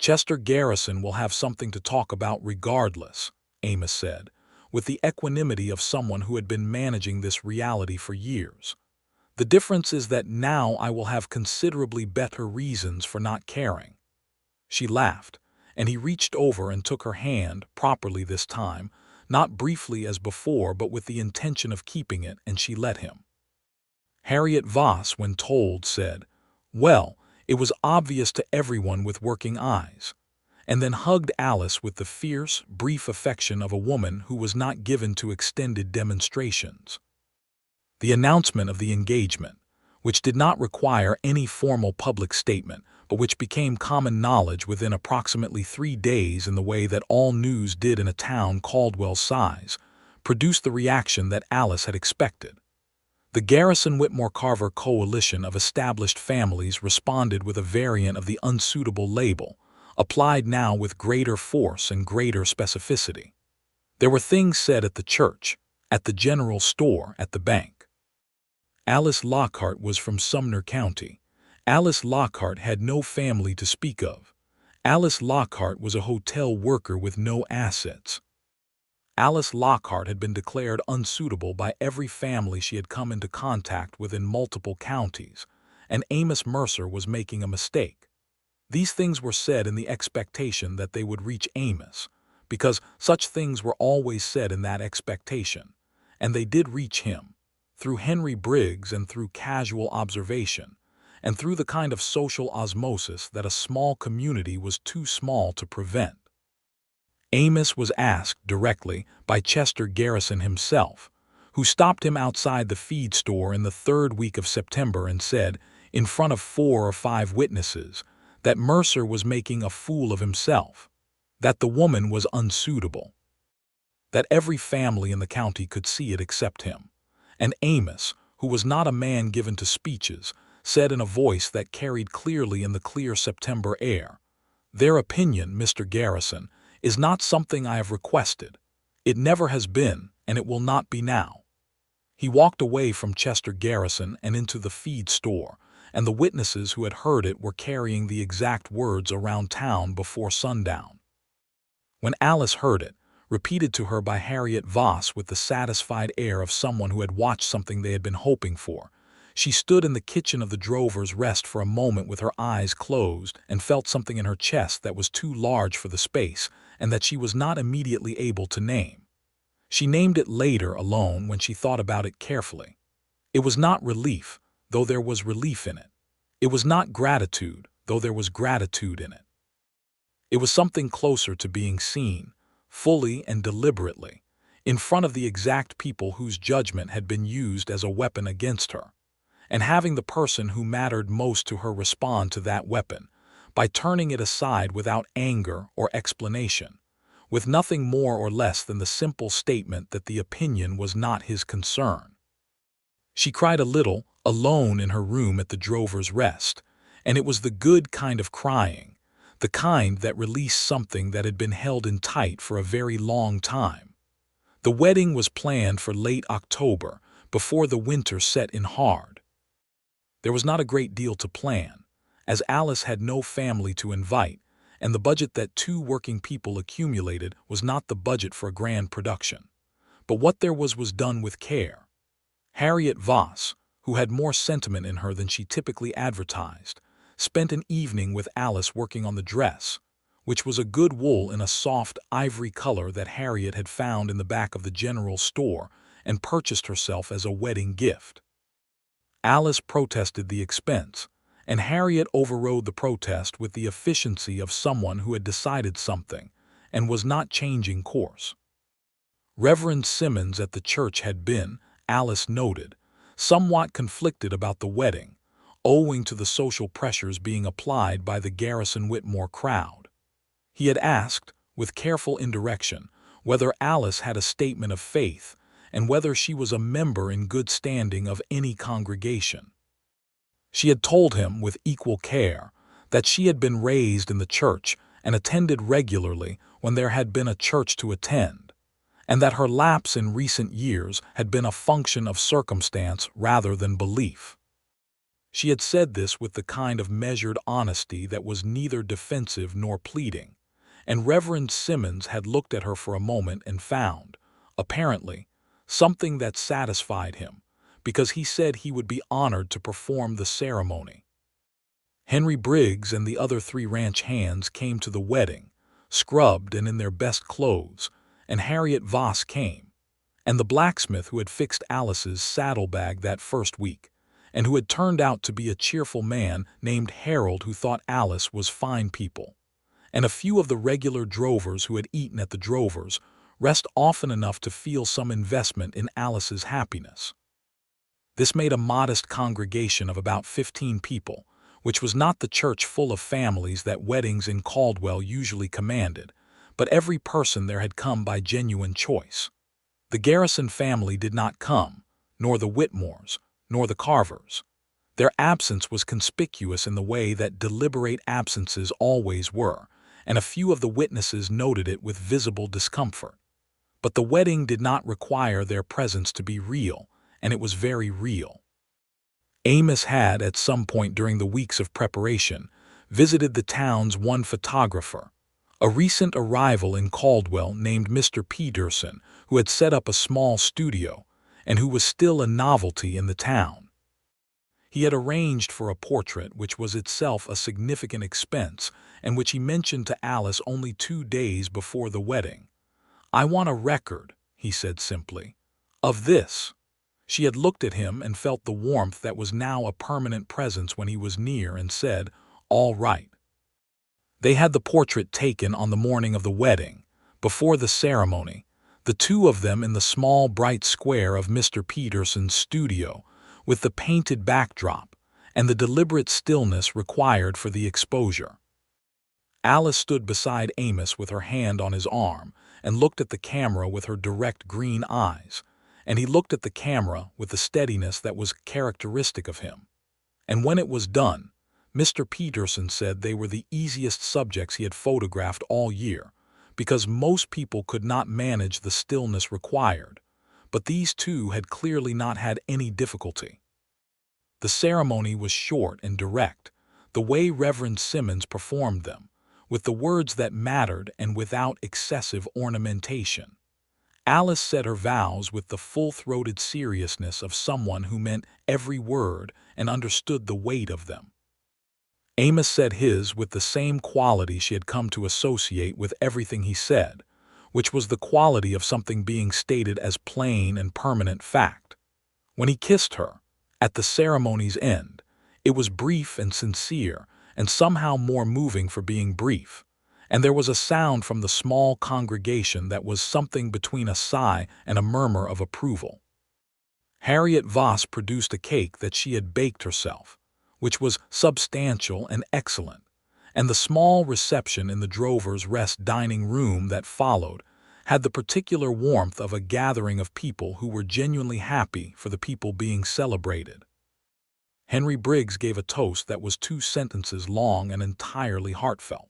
"Chester Garrison will have something to talk about regardless," Amos said, with the equanimity of someone who had been managing this reality for years. "The difference is that now I will have considerably better reasons for not caring." She laughed, and he reached over and took her hand, properly this time, not briefly as before but with the intention of keeping it, and she let him. Harriet Voss, when told, said, "Well, it was obvious to everyone with working eyes," and then hugged Alice with the fierce, brief affection of a woman who was not given to extended demonstrations. The announcement of the engagement, which did not require any formal public statement, but which became common knowledge within approximately 3 days in the way that all news did in a town Caldwell's size, produced the reaction that Alice had expected. The Garrison-Whitmore-Carver coalition of established families responded with a variant of the Unsuitable label, applied now with greater force and greater specificity. There were things said at the church, at the general store, at the bank. Alice Lockhart was from Sumner County. Alice Lockhart had no family to speak of. Alice Lockhart was a hotel worker with no assets. Alice Lockhart had been declared unsuitable by every family she had come into contact with in multiple counties, and Amos Mercer was making a mistake. These things were said in the expectation that they would reach Amos, because such things were always said in that expectation, and they did reach him, through Henry Briggs and through casual observation, and through the kind of social osmosis that a small community was too small to prevent. Amos was asked directly by Chester Garrison himself, who stopped him outside the feed store in the 3rd week of September and said, in front of 4 or 5 witnesses, that Mercer was making a fool of himself, that the woman was unsuitable, that every family in the county could see it except him. And Amos, who was not a man given to speeches, said in a voice that carried clearly in the clear September air, "Their opinion, Mr. Garrison, is not something I have requested. It never has been, and it will not be now." He walked away from Chester Garrison and into the feed store, and the witnesses who had heard it were carrying the exact words around town before sundown. When Alice heard it, repeated to her by Harriet Voss with the satisfied air of someone who had watched something they had been hoping for, she stood in the kitchen of the Drover's Rest for a moment with her eyes closed and felt something in her chest that was too large for the space and that she was not immediately able to name. She named it later alone when she thought about it carefully. It was not relief, though there was relief in it. It was not gratitude, though there was gratitude in it. It was something closer to being seen, fully and deliberately, in front of the exact people whose judgment had been used as a weapon against her, and having the person who mattered most to her respond to that weapon, by turning it aside without anger or explanation, with nothing more or less than the simple statement that the opinion was not his concern. She cried a little, alone in her room at the Drover's Rest, and it was the good kind of crying, the kind that released something that had been held in tight for a very long time. The wedding was planned for late October, before the winter set in hard. There was not a great deal to plan, as Alice had no family to invite, and the budget that 2 working people accumulated was not the budget for a grand production. But what there was done with care. Harriet Voss, who had more sentiment in her than she typically advertised, spent an evening with Alice working on the dress, which was a good wool in a soft ivory color that Harriet had found in the back of the general store and purchased herself as a wedding gift. Alice protested the expense, and Harriet overrode the protest with the efficiency of someone who had decided something and was not changing course. Reverend Simmons at the church had been, Alice noted, somewhat conflicted about the wedding, owing to the social pressures being applied by the Garrison-Whitmore crowd. He had asked, with careful indirection, whether Alice had a statement of faith, and whether she was a member in good standing of any congregation. She had told him with equal care that she had been raised in the church and attended regularly when there had been a church to attend, and that her lapse in recent years had been a function of circumstance rather than belief. She had said this with the kind of measured honesty that was neither defensive nor pleading, and Reverend Simmons had looked at her for a moment and found, apparently, something that satisfied him, because he said he would be honored to perform the ceremony. Henry Briggs and the other 3 ranch hands came to the wedding, scrubbed and in their best clothes, and Harriet Voss came, and the blacksmith who had fixed Alice's saddlebag that first week, and who had turned out to be a cheerful man named Harold who thought Alice was fine people, and a few of the regular drovers who had eaten at the drovers' rest often enough to feel some investment in Alice's happiness. This made a modest congregation of about 15 people, which was not the church full of families that weddings in Caldwell usually commanded, but every person there had come by genuine choice. The Garrison family did not come, nor the Whitmores, nor the Carvers. Their absence was conspicuous in the way that deliberate absences always were, and a few of the witnesses noted it with visible discomfort. But the wedding did not require their presence to be real, and it was very real. Amos had, at some point during the weeks of preparation, visited the town's one photographer, a recent arrival in Caldwell named Mr. Peterson, who had set up a small studio, and who was still a novelty in the town. He had arranged for a portrait which was itself a significant expense, and which he mentioned to Alice only 2 days before the wedding. "I want a record," he said simply, "of this." She had looked at him and felt the warmth that was now a permanent presence when he was near, and said, "All right." They had the portrait taken on the morning of the wedding, before the ceremony, the 2 of them in the small bright square of Mr. Peterson's studio, with the painted backdrop, and the deliberate stillness required for the exposure. Alice stood beside Amos with her hand on his arm, and looked at the camera with her direct green eyes, and he looked at the camera with the steadiness that was characteristic of him. And when it was done, Mr. Peterson said they were the easiest subjects he had photographed all year, because most people could not manage the stillness required, but these 2 had clearly not had any difficulty. The ceremony was short and direct, the way Reverend Simmons performed them, with the words that mattered and without excessive ornamentation. Alice said her vows with the full-throated seriousness of someone who meant every word and understood the weight of them. Amos said his with the same quality she had come to associate with everything he said, which was the quality of something being stated as plain and permanent fact. When he kissed her, at the ceremony's end, it was brief and sincere, and somehow more moving for being brief, and there was a sound from the small congregation that was something between a sigh and a murmur of approval. Harriet Voss produced a cake that she had baked herself, which was substantial and excellent, and the small reception in the Drovers' Rest dining room that followed had the particular warmth of a gathering of people who were genuinely happy for the people being celebrated. Henry Briggs gave a toast that was 2 sentences long and entirely heartfelt.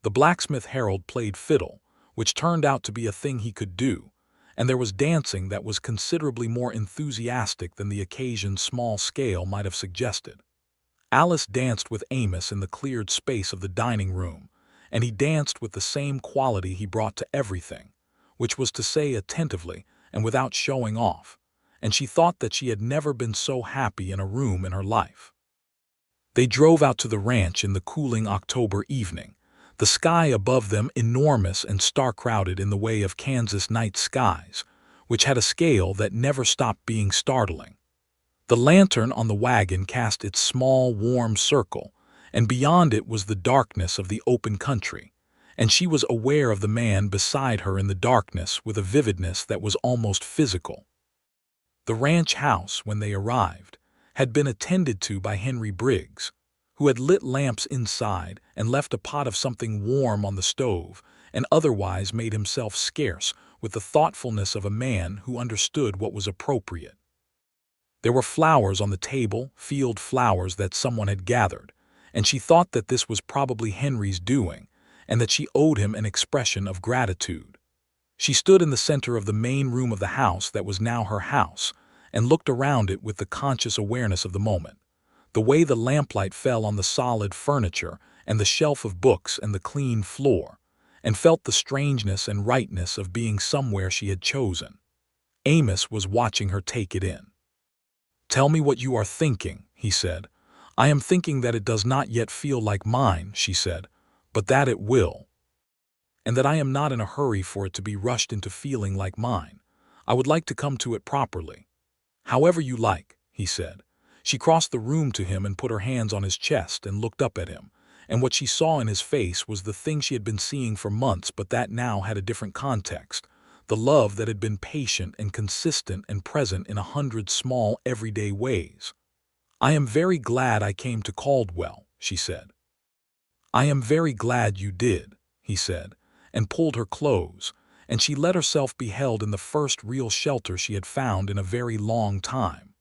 The blacksmith Harold played fiddle, which turned out to be a thing he could do, and there was dancing that was considerably more enthusiastic than the occasion's small scale might have suggested. Alice danced with Amos in the cleared space of the dining room, and he danced with the same quality he brought to everything, which was to say attentively and without showing off, and she thought that she had never been so happy in a room in her life. They drove out to the ranch in the cooling October evening, the sky above them enormous and star-crowded in the way of Kansas night skies, which had a scale that never stopped being startling. The lantern on the wagon cast its small, warm circle, and beyond it was the darkness of the open country, and she was aware of the man beside her in the darkness with a vividness that was almost physical. The ranch house, when they arrived, had been attended to by Henry Briggs, who had lit lamps inside and left a pot of something warm on the stove, and otherwise made himself scarce with the thoughtfulness of a man who understood what was appropriate. There were flowers on the table, field flowers that someone had gathered, and she thought that this was probably Henry's doing, and that she owed him an expression of gratitude. She stood in the center of the main room of the house that was now her house, and looked around it with the conscious awareness of the moment. The way the lamplight fell on the solid furniture and the shelf of books and the clean floor, and felt the strangeness and rightness of being somewhere she had chosen. Amos was watching her take it in. "Tell me what you are thinking," he said. "I am thinking that it does not yet feel like mine," she said, "but that it will. And that I am not in a hurry for it to be rushed into feeling like mine. I would like to come to it properly." "However you like," he said. She crossed the room to him and put her hands on his chest and looked up at him, and what she saw in his face was the thing she had been seeing for months but that now had a different context, the love that had been patient and consistent and present in 100 small everyday ways. "I am very glad I came to Caldwell," she said. "I am very glad you did," he said, and pulled her close, and she let herself be held in the first real shelter she had found in a very long time.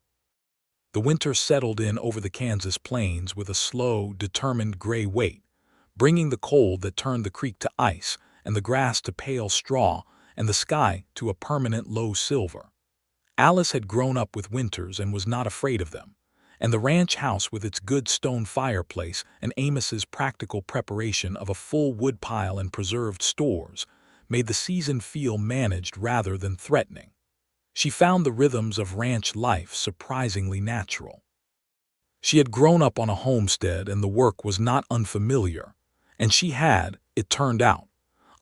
The winter settled in over the Kansas plains with a slow, determined gray weight, bringing the cold that turned the creek to ice and the grass to pale straw and the sky to a permanent low silver. Alice had grown up with winters and was not afraid of them, and the ranch house with its good stone fireplace and Amos's practical preparation of a full woodpile and preserved stores made the season feel managed rather than threatening. She found the rhythms of ranch life surprisingly natural. She had grown up on a homestead and the work was not unfamiliar, and she had, it turned out,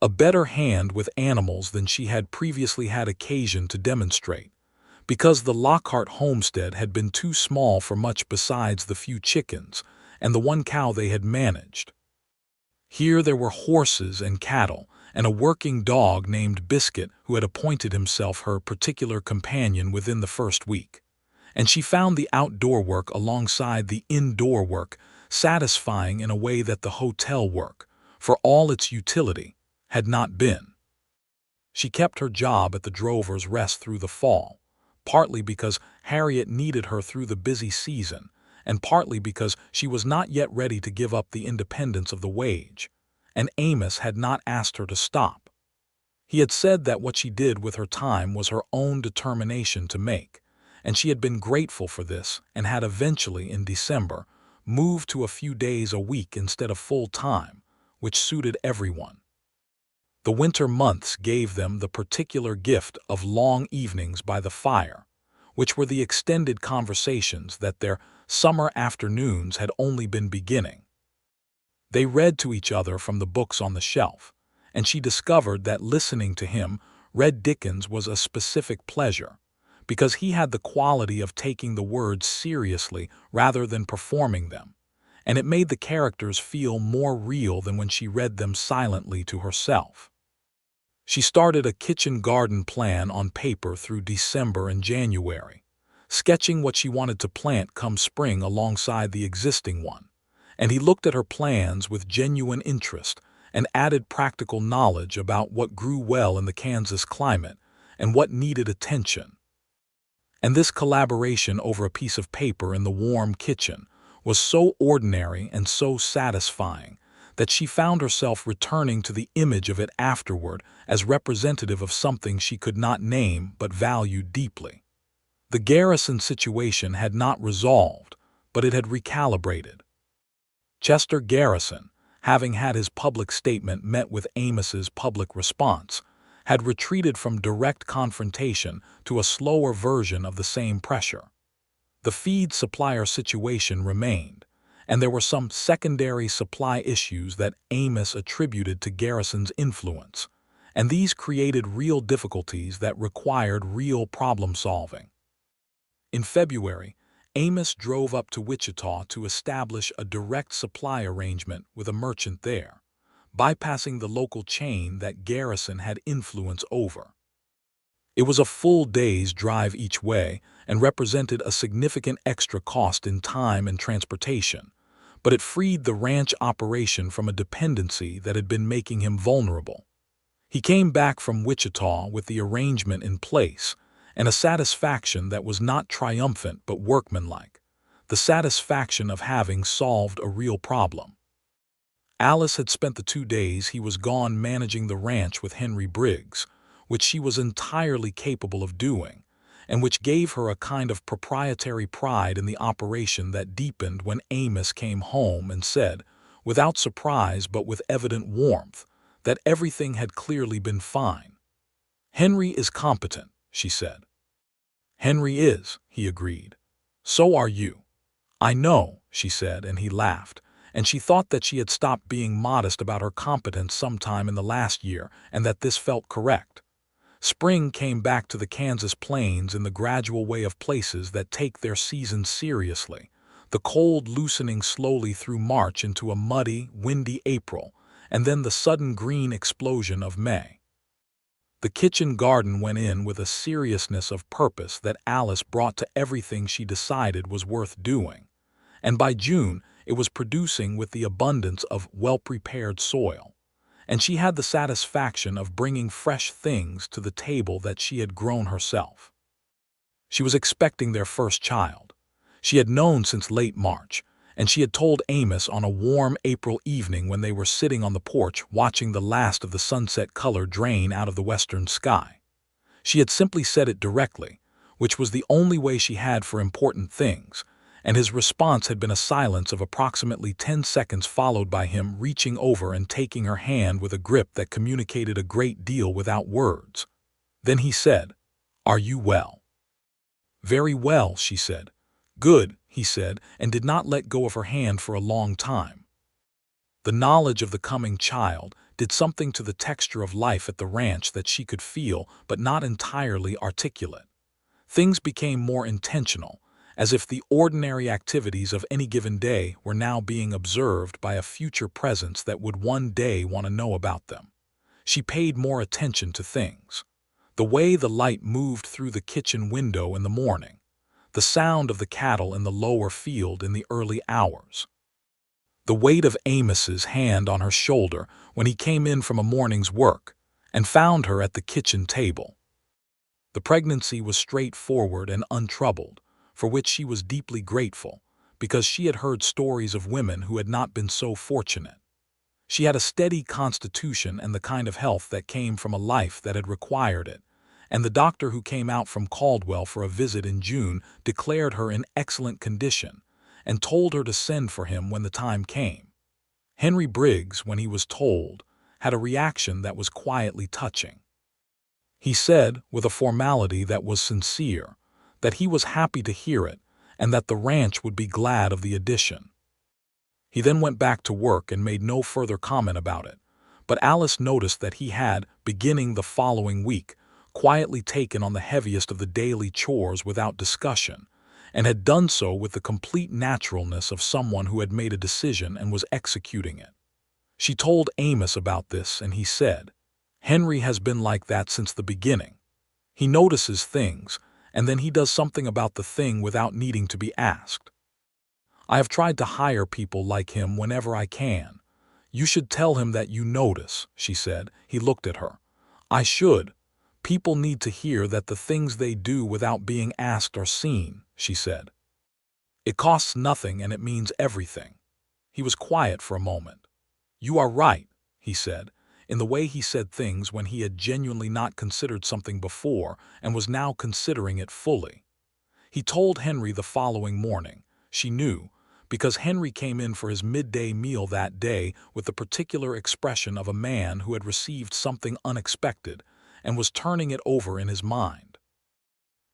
a better hand with animals than she had previously had occasion to demonstrate, because the Lockhart homestead had been too small for much besides the few chickens and the one cow they had managed. Here there were horses and cattle, and a working dog named Biscuit who had appointed himself her particular companion within the first week, and she found the outdoor work alongside the indoor work satisfying in a way that the hotel work, for all its utility, had not been. She kept her job at the Drover's Rest through the fall, partly because Harriet needed her through the busy season, and partly because she was not yet ready to give up the independence of the wage, and Amos had not asked her to stop. He had said that what she did with her time was her own determination to make, and she had been grateful for this and had eventually, in December, moved to a few days a week instead of full-time, which suited everyone. The winter months gave them the particular gift of long evenings by the fire, which were the extended conversations that their summer afternoons had only been beginning. They read to each other from the books on the shelf, and she discovered that listening to him read Dickens was a specific pleasure, because he had the quality of taking the words seriously rather than performing them, and it made the characters feel more real than when she read them silently to herself. She started a kitchen garden plan on paper through December and January, sketching what she wanted to plant come spring alongside the existing one, and he looked at her plans with genuine interest and added practical knowledge about what grew well in the Kansas climate and what needed attention. And this collaboration over a piece of paper in the warm kitchen was so ordinary and so satisfying that she found herself returning to the image of it afterward as representative of something she could not name but valued deeply. The Garrison situation had not resolved, but it had recalibrated. Chester Garrison, having had his public statement met with Amos's public response, had retreated from direct confrontation to a slower version of the same pressure. The feed supplier situation remained, and there were some secondary supply issues that Amos attributed to Garrison's influence, and these created real difficulties that required real problem-solving. In February, Amos drove up to Wichita to establish a direct supply arrangement with a merchant there, bypassing the local chain that Garrison had influence over. It was a full day's drive each way and represented a significant extra cost in time and transportation, but it freed the ranch operation from a dependency that had been making him vulnerable. He came back from Wichita with the arrangement in place, and a satisfaction that was not triumphant but workmanlike, the satisfaction of having solved a real problem. Alice had spent the 2 days he was gone managing the ranch with Henry Briggs, which she was entirely capable of doing, and which gave her a kind of proprietary pride in the operation that deepened when Amos came home and said, without surprise but with evident warmth, that everything had clearly been fine. "Henry is competent," she said. "Henry is," he agreed. "So are you." "I know," she said, and he laughed, and she thought that she had stopped being modest about her competence sometime in the last year, and that this felt correct. Spring came back to the Kansas plains in the gradual way of places that take their season seriously, the cold loosening slowly through March into a muddy, windy April, and then the sudden green explosion of May. The kitchen garden went in with a seriousness of purpose that Alice brought to everything she decided was worth doing, and by June it was producing with the abundance of well-prepared soil, and she had the satisfaction of bringing fresh things to the table that she had grown herself. She was expecting their first child. She had known since late March, and she had told Amos on a warm April evening when they were sitting on the porch watching the last of the sunset color drain out of the western sky. She had simply said it directly, which was the only way she had for important things, and his response had been a silence of approximately 10 seconds followed by him reaching over and taking her hand with a grip that communicated a great deal without words. Then he said, "Are you well?" "Very well," she said. "Good," he said, and did not let go of her hand for a long time. The knowledge of the coming child did something to the texture of life at the ranch that she could feel but not entirely articulate. Things became more intentional, as if the ordinary activities of any given day were now being observed by a future presence that would one day want to know about them. She paid more attention to things. The way the light moved through the kitchen window in the morning, the sound of the cattle in the lower field in the early hours, the weight of Amos's hand on her shoulder when he came in from a morning's work and found her at the kitchen table. The pregnancy was straightforward and untroubled, for which she was deeply grateful, because she had heard stories of women who had not been so fortunate. She had a steady constitution and the kind of health that came from a life that had required it, and the doctor who came out from Caldwell for a visit in June declared her in excellent condition, and told her to send for him when the time came. Henry Briggs, when he was told, had a reaction that was quietly touching. He said, with a formality that was sincere, that he was happy to hear it, and that the ranch would be glad of the addition. He then went back to work and made no further comment about it, but Alice noticed that he had, beginning the following week, quietly taken on the heaviest of the daily chores without discussion, and had done so with the complete naturalness of someone who had made a decision and was executing it. She told Amos about this, and he said, "Henry has been like that since the beginning. He notices things, and then he does something about the thing without needing to be asked. I have tried to hire people like him whenever I can. You should tell him that you notice," she said. He looked at her. "I should. People need to hear that the things they do without being asked are seen," she said. "It costs nothing and it means everything." He was quiet for a moment. "You are right," he said, in the way he said things when he had genuinely not considered something before and was now considering it fully. He told Henry the following morning. She knew, because Henry came in for his midday meal that day with the particular expression of a man who had received something unexpected and was turning it over in his mind.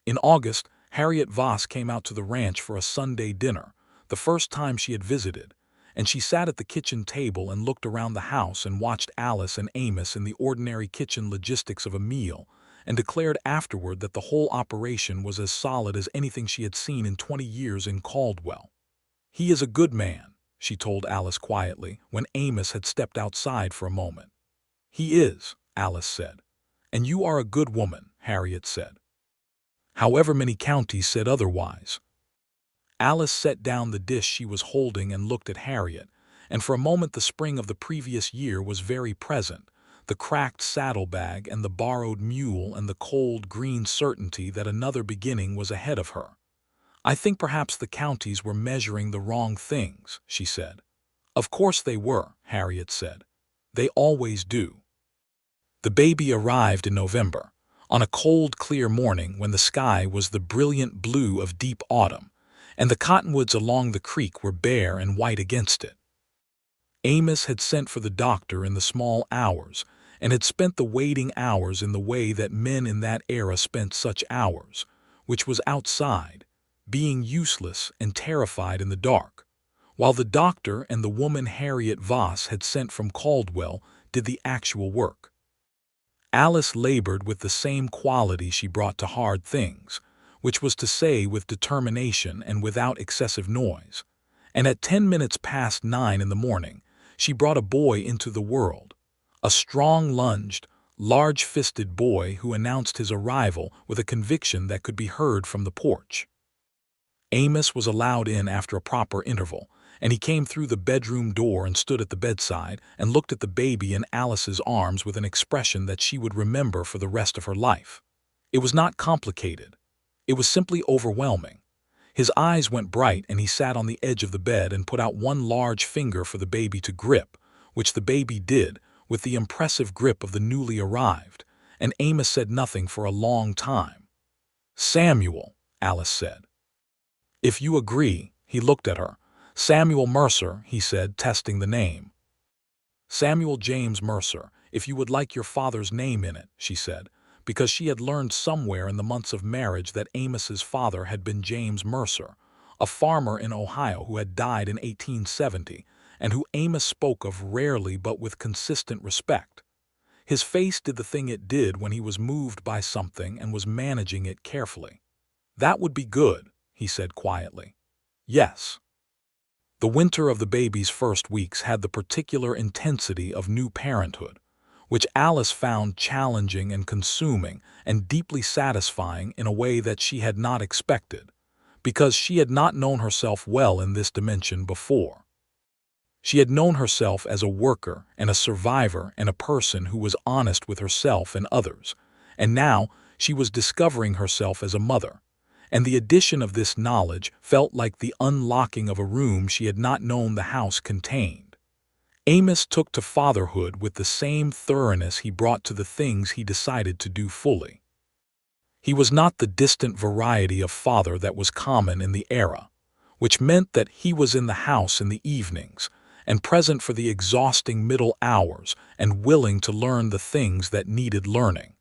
In August, Harriet Voss came out to the ranch for a Sunday dinner, the first time she had visited, and she sat at the kitchen table and looked around the house and watched Alice and Amos in the ordinary kitchen logistics of a meal, and declared afterward that the whole operation was as solid as anything she had seen in 20 years in Caldwell. "He is a good man," she told Alice quietly, when Amos had stepped outside for a moment. "He is," Alice said. "And you are a good woman," Harriet said. However many counties said otherwise. Alice set down the dish she was holding and looked at Harriet, and for a moment the spring of the previous year was very present, the cracked saddlebag and the borrowed mule and the cold green certainty that another beginning was ahead of her. "I think perhaps the counties were measuring the wrong things," she said. "Of course they were," Harriet said. "They always do." The baby arrived in November, on a cold, clear morning when the sky was the brilliant blue of deep autumn, and the cottonwoods along the creek were bare and white against it. Amos had sent for the doctor in the small hours, and had spent the waiting hours in the way that men in that era spent such hours, which was outside, being useless and terrified in the dark, while the doctor and the woman Harriet Voss had sent from Caldwell did the actual work. Alice labored with the same quality she brought to hard things, which was to say with determination and without excessive noise, and at 9:10 in the morning she brought a boy into the world, a strong-lunged, large-fisted boy who announced his arrival with a conviction that could be heard from the porch. Amos was allowed in after a proper interval, and he came through the bedroom door and stood at the bedside and looked at the baby in Alice's arms with an expression that she would remember for the rest of her life. It was not complicated. It was simply overwhelming. His eyes went bright and he sat on the edge of the bed and put out one large finger for the baby to grip, which the baby did with the impressive grip of the newly arrived, and Amos said nothing for a long time. "Samuel," Alice said. "If you agree," he looked at her. "Samuel Mercer," he said, testing the name. "Samuel James Mercer, if you would like your father's name in it," she said, because she had learned somewhere in the months of marriage that Amos's father had been James Mercer, a farmer in Ohio who had died in 1870, and who Amos spoke of rarely but with consistent respect. His face did the thing it did when he was moved by something and was managing it carefully. "That would be good," he said quietly. "Yes." The winter of the baby's first weeks had the particular intensity of new parenthood, which Alice found challenging and consuming and deeply satisfying in a way that she had not expected, because she had not known herself well in this dimension before. She had known herself as a worker and a survivor and a person who was honest with herself and others, and now she was discovering herself as a mother, and the addition of this knowledge felt like the unlocking of a room she had not known the house contained. Amos took to fatherhood with the same thoroughness he brought to the things he decided to do fully. He was not the distant variety of father that was common in the era, which meant that he was in the house in the evenings, and present for the exhausting middle hours and willing to learn the things that needed learning.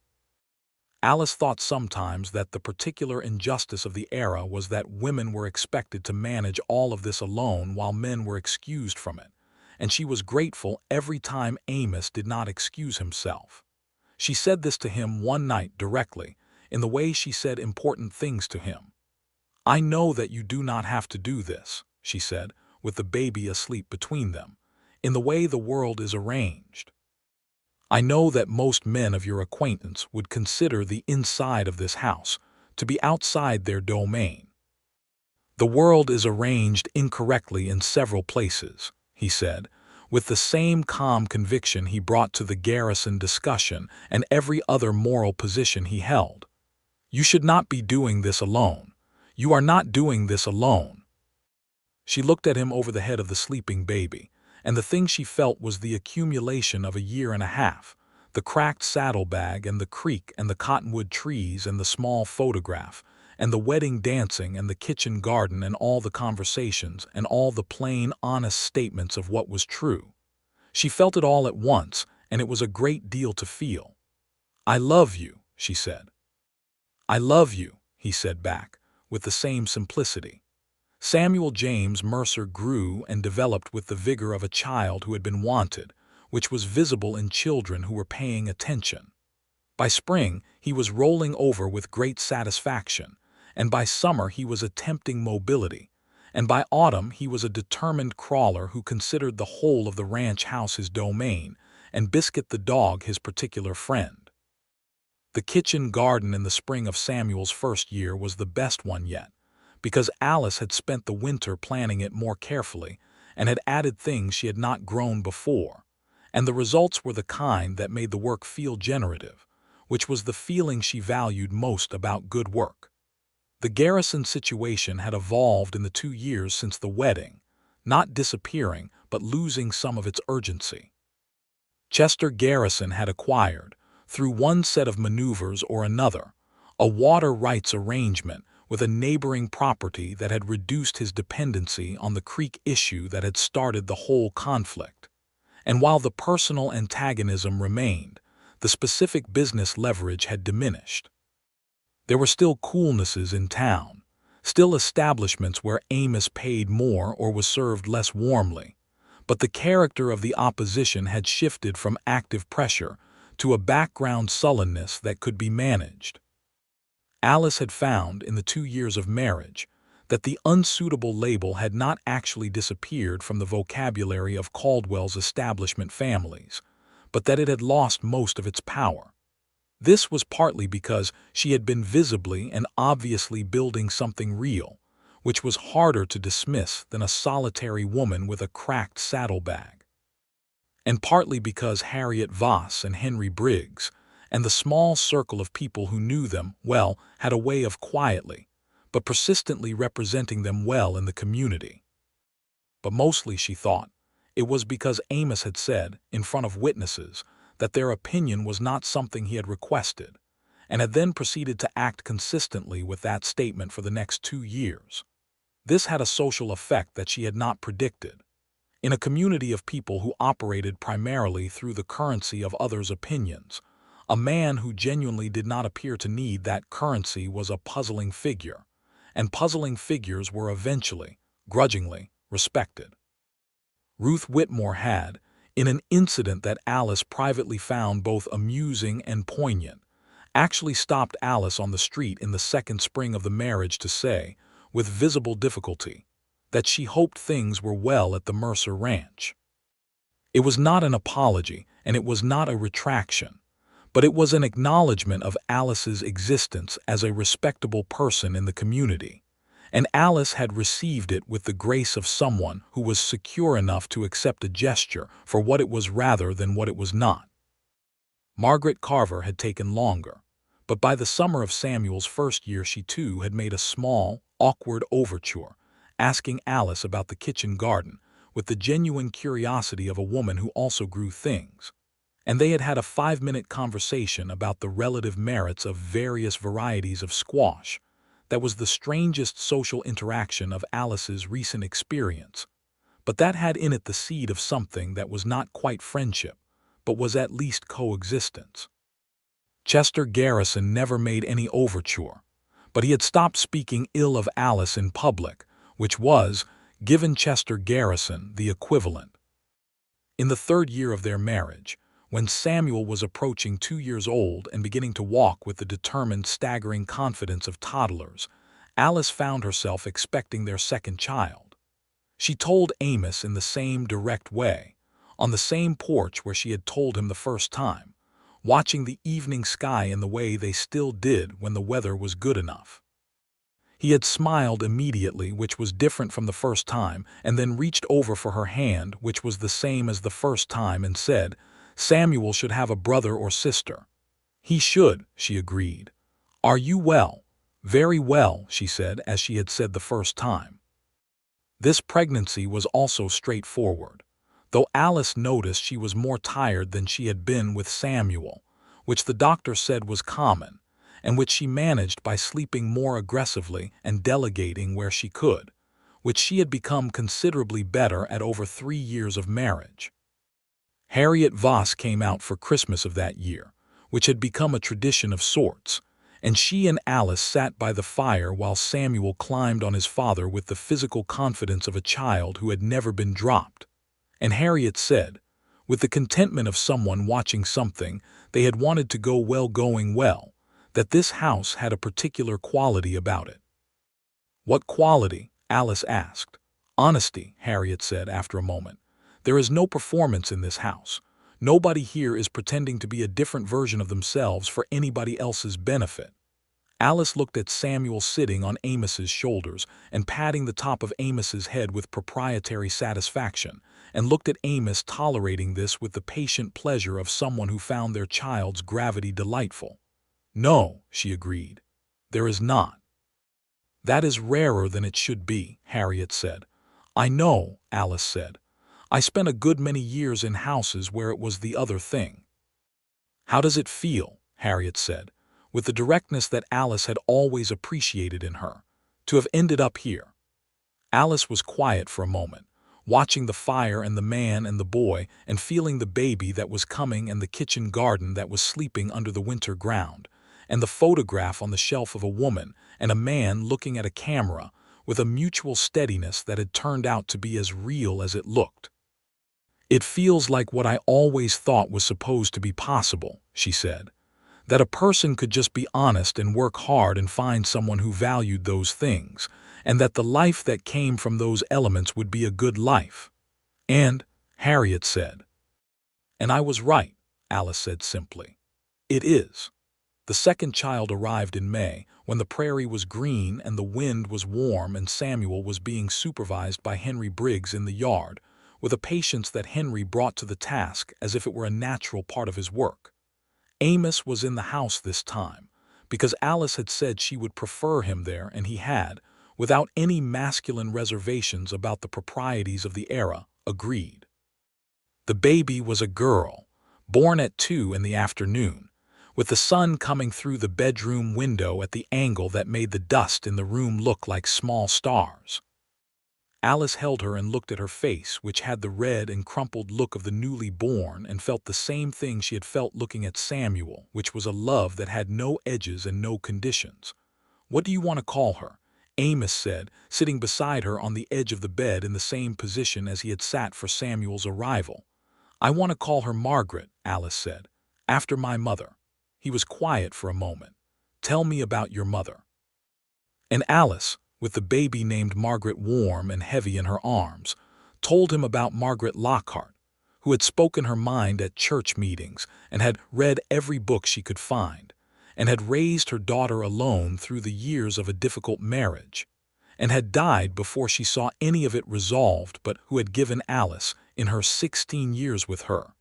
Alice thought sometimes that the particular injustice of the era was that women were expected to manage all of this alone while men were excused from it, and she was grateful every time Amos did not excuse himself. She said this to him one night directly, in the way she said important things to him. "I know that you do not have to do this," she said, with the baby asleep between them, "in the way the world is arranged. I know that most men of your acquaintance would consider the inside of this house to be outside their domain. The world is arranged incorrectly in several places," he said, with the same calm conviction he brought to the garrison discussion and every other moral position he held. "You should not be doing this alone. You are not doing this alone." She looked at him over the head of the sleeping baby, and the thing she felt was the accumulation of a year and a half, the cracked saddlebag and the creek and the cottonwood trees and the small photograph, and the wedding dancing and the kitchen garden and all the conversations and all the plain, honest statements of what was true. She felt it all at once, and it was a great deal to feel. "I love you," she said. "I love you," he said back, with the same simplicity. Samuel James Mercer grew and developed with the vigor of a child who had been wanted, which was visible in children who were paying attention. By spring, he was rolling over with great satisfaction, and by summer he was attempting mobility, and by autumn he was a determined crawler who considered the whole of the ranch house his domain, and Biscuit the dog his particular friend. The kitchen garden in the spring of Samuel's first year was the best one yet, because Alice had spent the winter planning it more carefully and had added things she had not grown before, and the results were the kind that made the work feel generative, which was the feeling she valued most about good work. The Garrison situation had evolved in the 2 years since the wedding, not disappearing but losing some of its urgency. Chester Garrison had acquired, through one set of maneuvers or another, a water rights arrangement with a neighboring property that had reduced his dependency on the creek issue that had started the whole conflict. And while the personal antagonism remained, the specific business leverage had diminished. There were still coolnesses in town, still establishments where Amos paid more or was served less warmly, but the character of the opposition had shifted from active pressure to a background sullenness that could be managed. Alice had found, in the 2 years of marriage, that the unsuitable label had not actually disappeared from the vocabulary of Caldwell's establishment families, but that it had lost most of its power. This was partly because she had been visibly and obviously building something real, which was harder to dismiss than a solitary woman with a cracked saddlebag. And partly because Harriet Voss and Henry Briggs, and the small circle of people who knew them well, had a way of quietly, but persistently representing them well in the community. But mostly, she thought, it was because Amos had said, in front of witnesses, that their opinion was not something he had requested, and had then proceeded to act consistently with that statement for the next 2 years. This had a social effect that she had not predicted. In a community of people who operated primarily through the currency of others' opinions, a man who genuinely did not appear to need that currency was a puzzling figure, and puzzling figures were eventually, grudgingly, respected. Ruth Whitmore had, in an incident that Alice privately found both amusing and poignant, actually stopped Alice on the street in the second spring of the marriage to say, with visible difficulty, that she hoped things were well at the Mercer ranch. It was not an apology, and it was not a retraction, but it was an acknowledgement of Alice's existence as a respectable person in the community, and Alice had received it with the grace of someone who was secure enough to accept a gesture for what it was rather than what it was not. Margaret Carver had taken longer, but by the summer of Samuel's first year she too had made a small, awkward overture, asking Alice about the kitchen garden with the genuine curiosity of a woman who also grew things, and they had had a 5-minute conversation about the relative merits of various varieties of squash. That was the strangest social interaction of Alice's recent experience, but that had in it the seed of something that was not quite friendship, but was at least coexistence. Chester Garrison never made any overture, but he had stopped speaking ill of Alice in public, which was, given Chester Garrison, the equivalent. In the 3rd year of their marriage, when Samuel was approaching 2 years old and beginning to walk with the determined, staggering confidence of toddlers, Alice found herself expecting their second child. She told Amos in the same direct way, on the same porch where she had told him the first time, watching the evening sky in the way they still did when the weather was good enough. He had smiled immediately, which was different from the first time, and then reached over for her hand, which was the same as the first time, and said, "Samuel should have a brother or sister." "He should," she agreed. "Are you well?" "Very well," she said, as she had said the first time. This pregnancy was also straightforward, though Alice noticed she was more tired than she had been with Samuel, which the doctor said was common, and which she managed by sleeping more aggressively and delegating where she could, which she had become considerably better at over 3 years of marriage. Harriet Voss came out for Christmas of that year, which had become a tradition of sorts, and she and Alice sat by the fire while Samuel climbed on his father with the physical confidence of a child who had never been dropped. And Harriet said, with the contentment of someone watching something they had wanted to go well going well, that this house had a particular quality about it. "What quality?" Alice asked. "Honesty," Harriet said after a moment. "There is no performance in this house. Nobody here is pretending to be a different version of themselves for anybody else's benefit." Alice looked at Samuel sitting on Amos's shoulders and patting the top of Amos's head with proprietary satisfaction, and looked at Amos tolerating this with the patient pleasure of someone who found their child's gravity delightful. "No," she agreed. "There is not." "That is rarer than it should be," Harriet said. "I know," Alice said. "I spent a good many years in houses where it was the other thing." "How does it feel?" Harriet said, with the directness that Alice had always appreciated in her, "to have ended up here?" Alice was quiet for a moment, watching the fire and the man and the boy and feeling the baby that was coming and the kitchen garden that was sleeping under the winter ground, and the photograph on the shelf of a woman and a man looking at a camera with a mutual steadiness that had turned out to be as real as it looked. "It feels like what I always thought was supposed to be possible," she said. "That a person could just be honest and work hard and find someone who valued those things, and that the life that came from those elements would be a good life." "And," Harriet said. "And I was right," Alice said simply. "It is." The second child arrived in May, when the prairie was green and the wind was warm, and Samuel was being supervised by Henry Briggs in the yard, with a patience that Henry brought to the task as if it were a natural part of his work. Amos was in the house this time, because Alice had said she would prefer him there, and he had, without any masculine reservations about the proprieties of the era, agreed. The baby was a girl, born at 2 in the afternoon, with the sun coming through the bedroom window at the angle that made the dust in the room look like small stars. Alice held her and looked at her face, which had the red and crumpled look of the newly born, and felt the same thing she had felt looking at Samuel, which was a love that had no edges and no conditions. "What do you want to call her?" Amos said, sitting beside her on the edge of the bed in the same position as he had sat for Samuel's arrival. "I want to call her Margaret," Alice said, "after my mother." He was quiet for a moment. "Tell me about your mother." And Alice, with the baby named Margaret warm and heavy in her arms, told him about Margaret Lockhart, who had spoken her mind at church meetings and had read every book she could find, and had raised her daughter alone through the years of a difficult marriage, and had died before she saw any of it resolved, but who had given Alice, in her 16 years with her,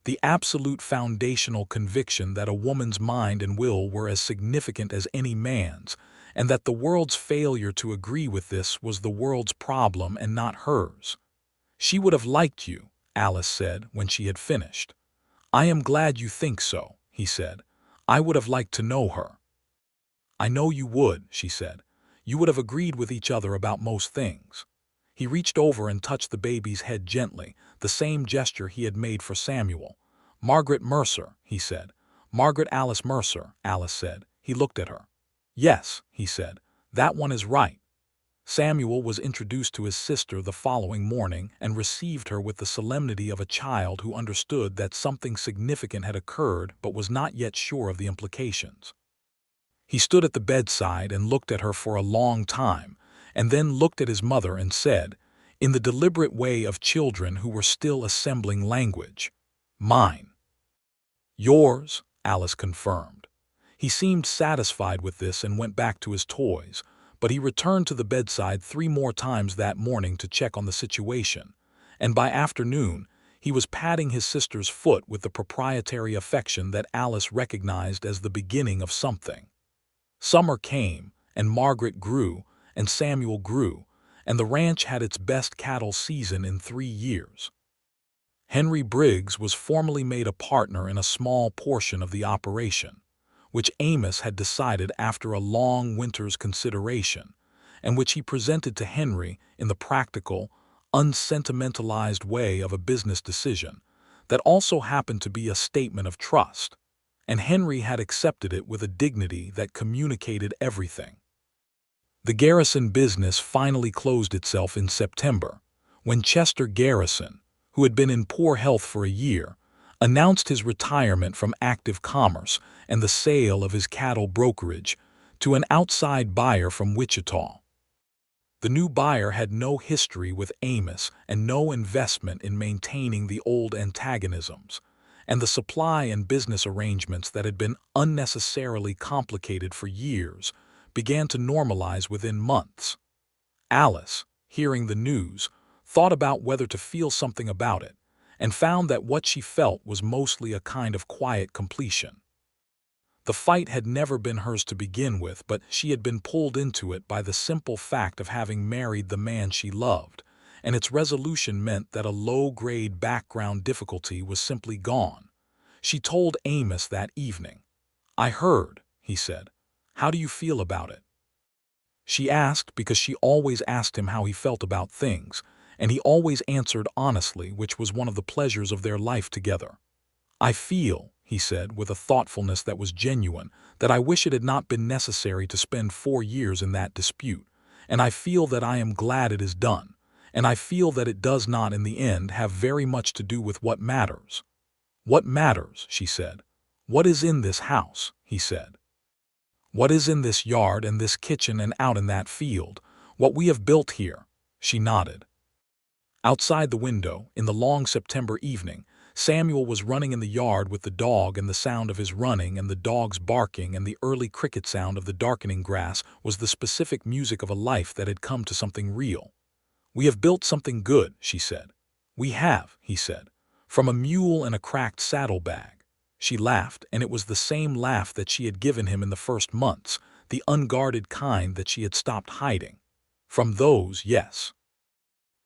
the absolute foundational conviction that a woman's mind and will were as significant as any man's, and that the world's failure to agree with this was the world's problem and not hers. "She would have liked you," Alice said when she had finished. "I am glad you think so," he said. "I would have liked to know her." "I know you would," she said. "You would have agreed with each other about most things." He reached over and touched the baby's head gently, the same gesture he had made for Samuel. "Margaret Mercer," he said. "Margaret Alice Mercer," Alice said. He looked at her. "Yes," he said, "that one is right." Samuel was introduced to his sister the following morning and received her with the solemnity of a child who understood that something significant had occurred but was not yet sure of the implications. He stood at the bedside and looked at her for a long time, and then looked at his mother and said, in the deliberate way of children who were still assembling language, "Mine." "Yours," Alice confirmed. He seemed satisfied with this and went back to his toys, but he returned to the bedside 3 more times that morning to check on the situation, and by afternoon he was patting his sister's foot with the proprietary affection that Alice recognized as the beginning of something. Summer came, and Margaret grew, and Samuel grew, and the ranch had its best cattle season in 3 years. Henry Briggs was formally made a partner in a small portion of the operation, which Amos had decided after a long winter's consideration, and which he presented to Henry in the practical, unsentimentalized way of a business decision that also happened to be a statement of trust, and Henry had accepted it with a dignity that communicated everything. The Garrison business finally closed itself in September, when Chester Garrison, who had been in poor health for a year, announced his retirement from active commerce and the sale of his cattle brokerage to an outside buyer from Wichita. The new buyer had no history with Amos and no investment in maintaining the old antagonisms, and the supply and business arrangements that had been unnecessarily complicated for years began to normalize within months. Alice, hearing the news, thought about whether to feel something about it, and found that what she felt was mostly a kind of quiet completion. The fight had never been hers to begin with, but she had been pulled into it by the simple fact of having married the man she loved, and its resolution meant that a low-grade background difficulty was simply gone. She told Amos that evening. "I heard," he said. "How do you feel about it?" She asked because she always asked him how he felt about things, and he always answered honestly, which was one of the pleasures of their life together. "I feel," he said, with a thoughtfulness that was genuine, "that I wish it had not been necessary to spend 4 years in that dispute, and I feel that I am glad it is done, and I feel that it does not in the end have very much to do with what matters." "What matters?" she said. "What is in this house?" he said. "What is in this yard and this kitchen and out in that field? What we have built here?" She nodded. Outside the window, in the long September evening, Samuel was running in the yard with the dog, and the sound of his running and the dog's barking and the early cricket sound of the darkening grass was the specific music of a life that had come to something real. "We have built something good," she said. "We have," he said, "from a mule and a cracked saddlebag." She laughed, and it was the same laugh that she had given him in the first months, the unguarded kind that she had stopped hiding. "From those, yes."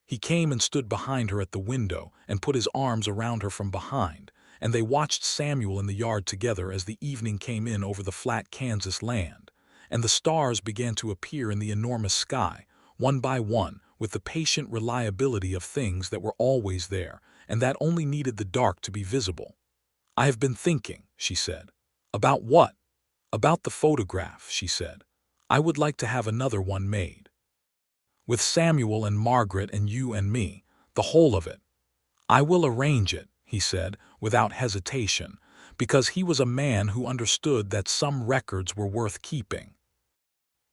He came and stood behind her at the window and put his arms around her from behind, and they watched Samuel in the yard together as the evening came in over the flat Kansas land, and the stars began to appear in the enormous sky, one by one, with the patient reliability of things that were always there and that only needed the dark to be visible. "I have been thinking," she said. "About what?" "About the photograph," she said. "I would like to have another one made. With Samuel and Margaret and you and me, the whole of it." "I will arrange it," he said, without hesitation, because he was a man who understood that some records were worth keeping.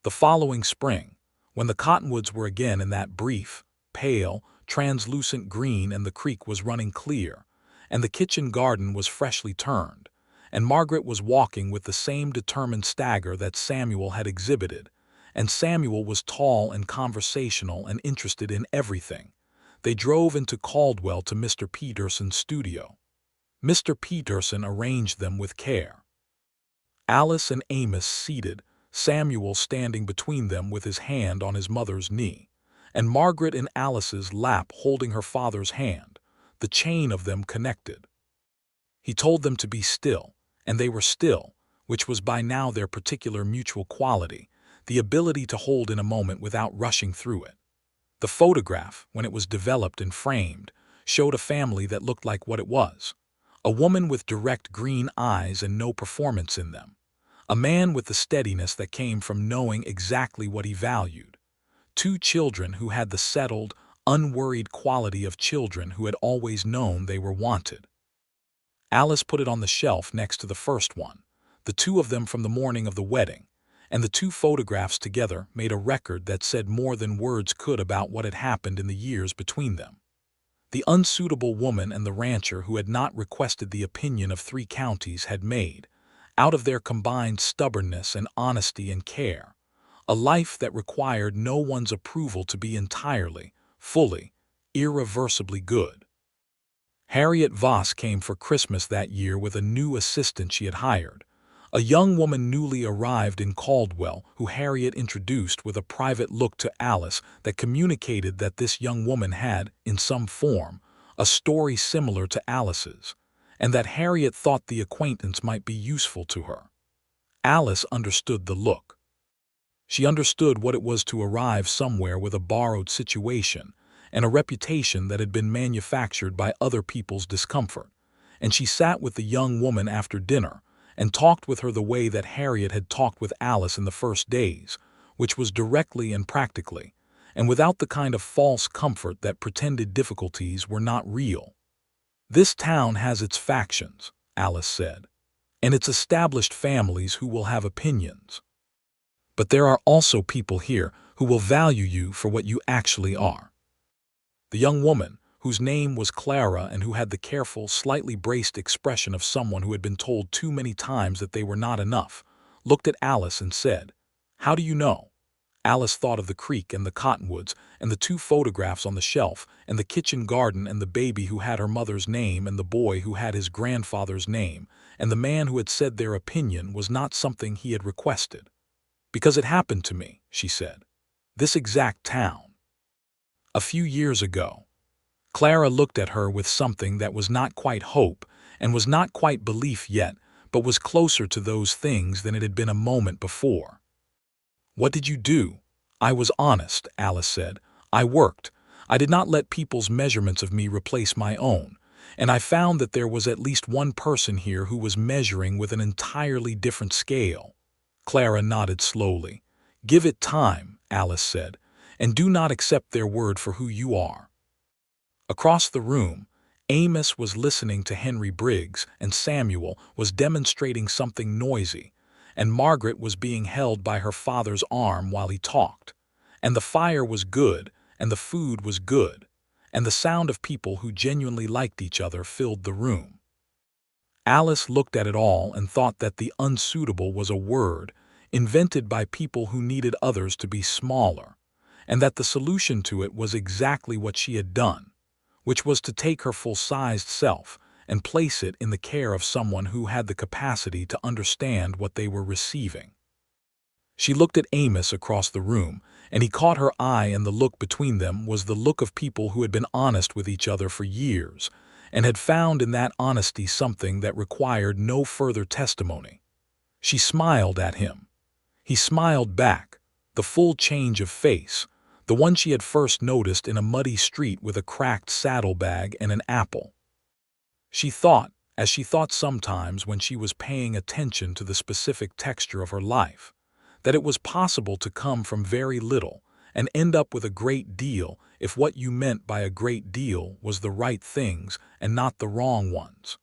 The following spring, when the cottonwoods were again in that brief, pale, translucent green and the creek was running clear, and the kitchen garden was freshly turned, and Margaret was walking with the same determined stagger that Samuel had exhibited, and Samuel was tall and conversational and interested in everything, they drove into Caldwell to Mr. Peterson's studio. Mr. Peterson arranged them with care. Alice and Amos seated, Samuel standing between them with his hand on his mother's knee, and Margaret in Alice's lap holding her father's hand, the chain of them connected. He told them to be still, and they were still, which was by now their particular mutual quality, the ability to hold in a moment without rushing through it. The photograph, when it was developed and framed, showed a family that looked like what it was. A woman with direct green eyes and no performance in them. A man with the steadiness that came from knowing exactly what he valued. 2 children who had the settled, unworried quality of children who had always known they were wanted. Alice put it on the shelf next to the first one, the 2 of them from the morning of the wedding, and the 2 photographs together made a record that said more than words could about what had happened in the years between them. The unsuitable woman and the rancher who had not requested the opinion of 3 counties had made, out of their combined stubbornness and honesty and care, a life that required no one's approval to be entirely, fully, irreversibly good. Harriet Voss came for Christmas that year with a new assistant she had hired, a young woman newly arrived in Caldwell who Harriet introduced with a private look to Alice that communicated that this young woman had, in some form, a story similar to Alice's, and that Harriet thought the acquaintance might be useful to her. Alice understood the look. She understood what it was to arrive somewhere with a borrowed situation and a reputation that had been manufactured by other people's discomfort, and she sat with the young woman after dinner and talked with her the way that Harriet had talked with Alice in the first days, which was directly and practically, and without the kind of false comfort that pretended difficulties were not real. "This town has its factions," Alice said, "and its established families who will have opinions. But there are also people here who will value you for what you actually are." The young woman, whose name was Clara and who had the careful, slightly braced expression of someone who had been told too many times that they were not enough, looked at Alice and said, "How do you know?" Alice thought of the creek and the cottonwoods and the two photographs on the shelf and the kitchen garden and the baby who had her mother's name and the boy who had his grandfather's name and the man who had said their opinion was not something he had requested. "Because it happened to me," she said. "This exact town. A few years ago." Clara looked at her with something that was not quite hope and was not quite belief yet, but was closer to those things than it had been a moment before. "What did you do?" "I was honest," Alice said. "I worked. I did not let people's measurements of me replace my own, and I found that there was at least one person here who was measuring with an entirely different scale." Clara nodded slowly. "Give it time," Alice said, "and do not accept their word for who you are." Across the room, Amos was listening to Henry Briggs, and Samuel was demonstrating something noisy, and Margaret was being held by her father's arm while he talked. And the fire was good, and the food was good, and the sound of people who genuinely liked each other filled the room. Alice looked at it all and thought that the unsuitable was a word invented by people who needed others to be smaller, and that the solution to it was exactly what she had done, which was to take her full-sized self and place it in the care of someone who had the capacity to understand what they were receiving. She looked at Amos across the room, and he caught her eye, and the look between them was the look of people who had been honest with each other for years, and had found in that honesty something that required no further testimony. She smiled at him. He smiled back, the full change of face, the one she had first noticed in a muddy street with a cracked saddlebag and an apple. She thought, as she thought sometimes when she was paying attention to the specific texture of her life, that it was possible to come from very little and end up with a great deal if what you meant by a great deal was the right things and not the wrong ones.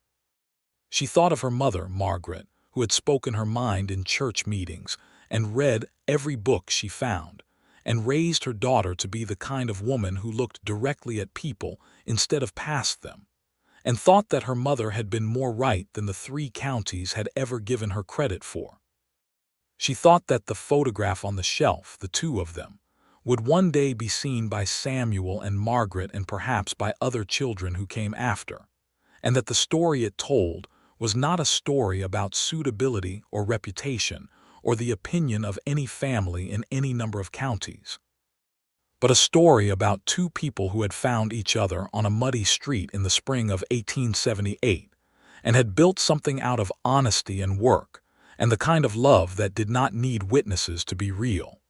She thought of her mother, Margaret, who had spoken her mind in church meetings and read every book she found, and raised her daughter to be the kind of woman who looked directly at people instead of past them, and thought that her mother had been more right than the 3 counties had ever given her credit for. She thought that the photograph on the shelf, the two of them, would one day be seen by Samuel and Margaret and perhaps by other children who came after, and that the story it told was not a story about suitability or reputation or the opinion of any family in any number of counties, but a story about 2 people who had found each other on a muddy street in the spring of 1878 and had built something out of honesty and work and the kind of love that did not need witnesses to be real.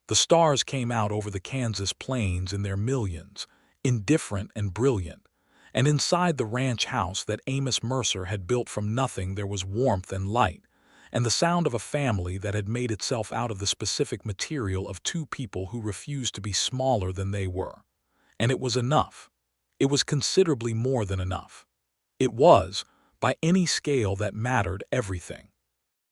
The stars came out over the Kansas plains in their millions, indifferent and brilliant, and inside the ranch house that Amos Mercer had built from nothing there was warmth and light, and the sound of a family that had made itself out of the specific material of 2 people who refused to be smaller than they were. And it was enough. It was considerably more than enough. It was, by any scale that mattered, everything.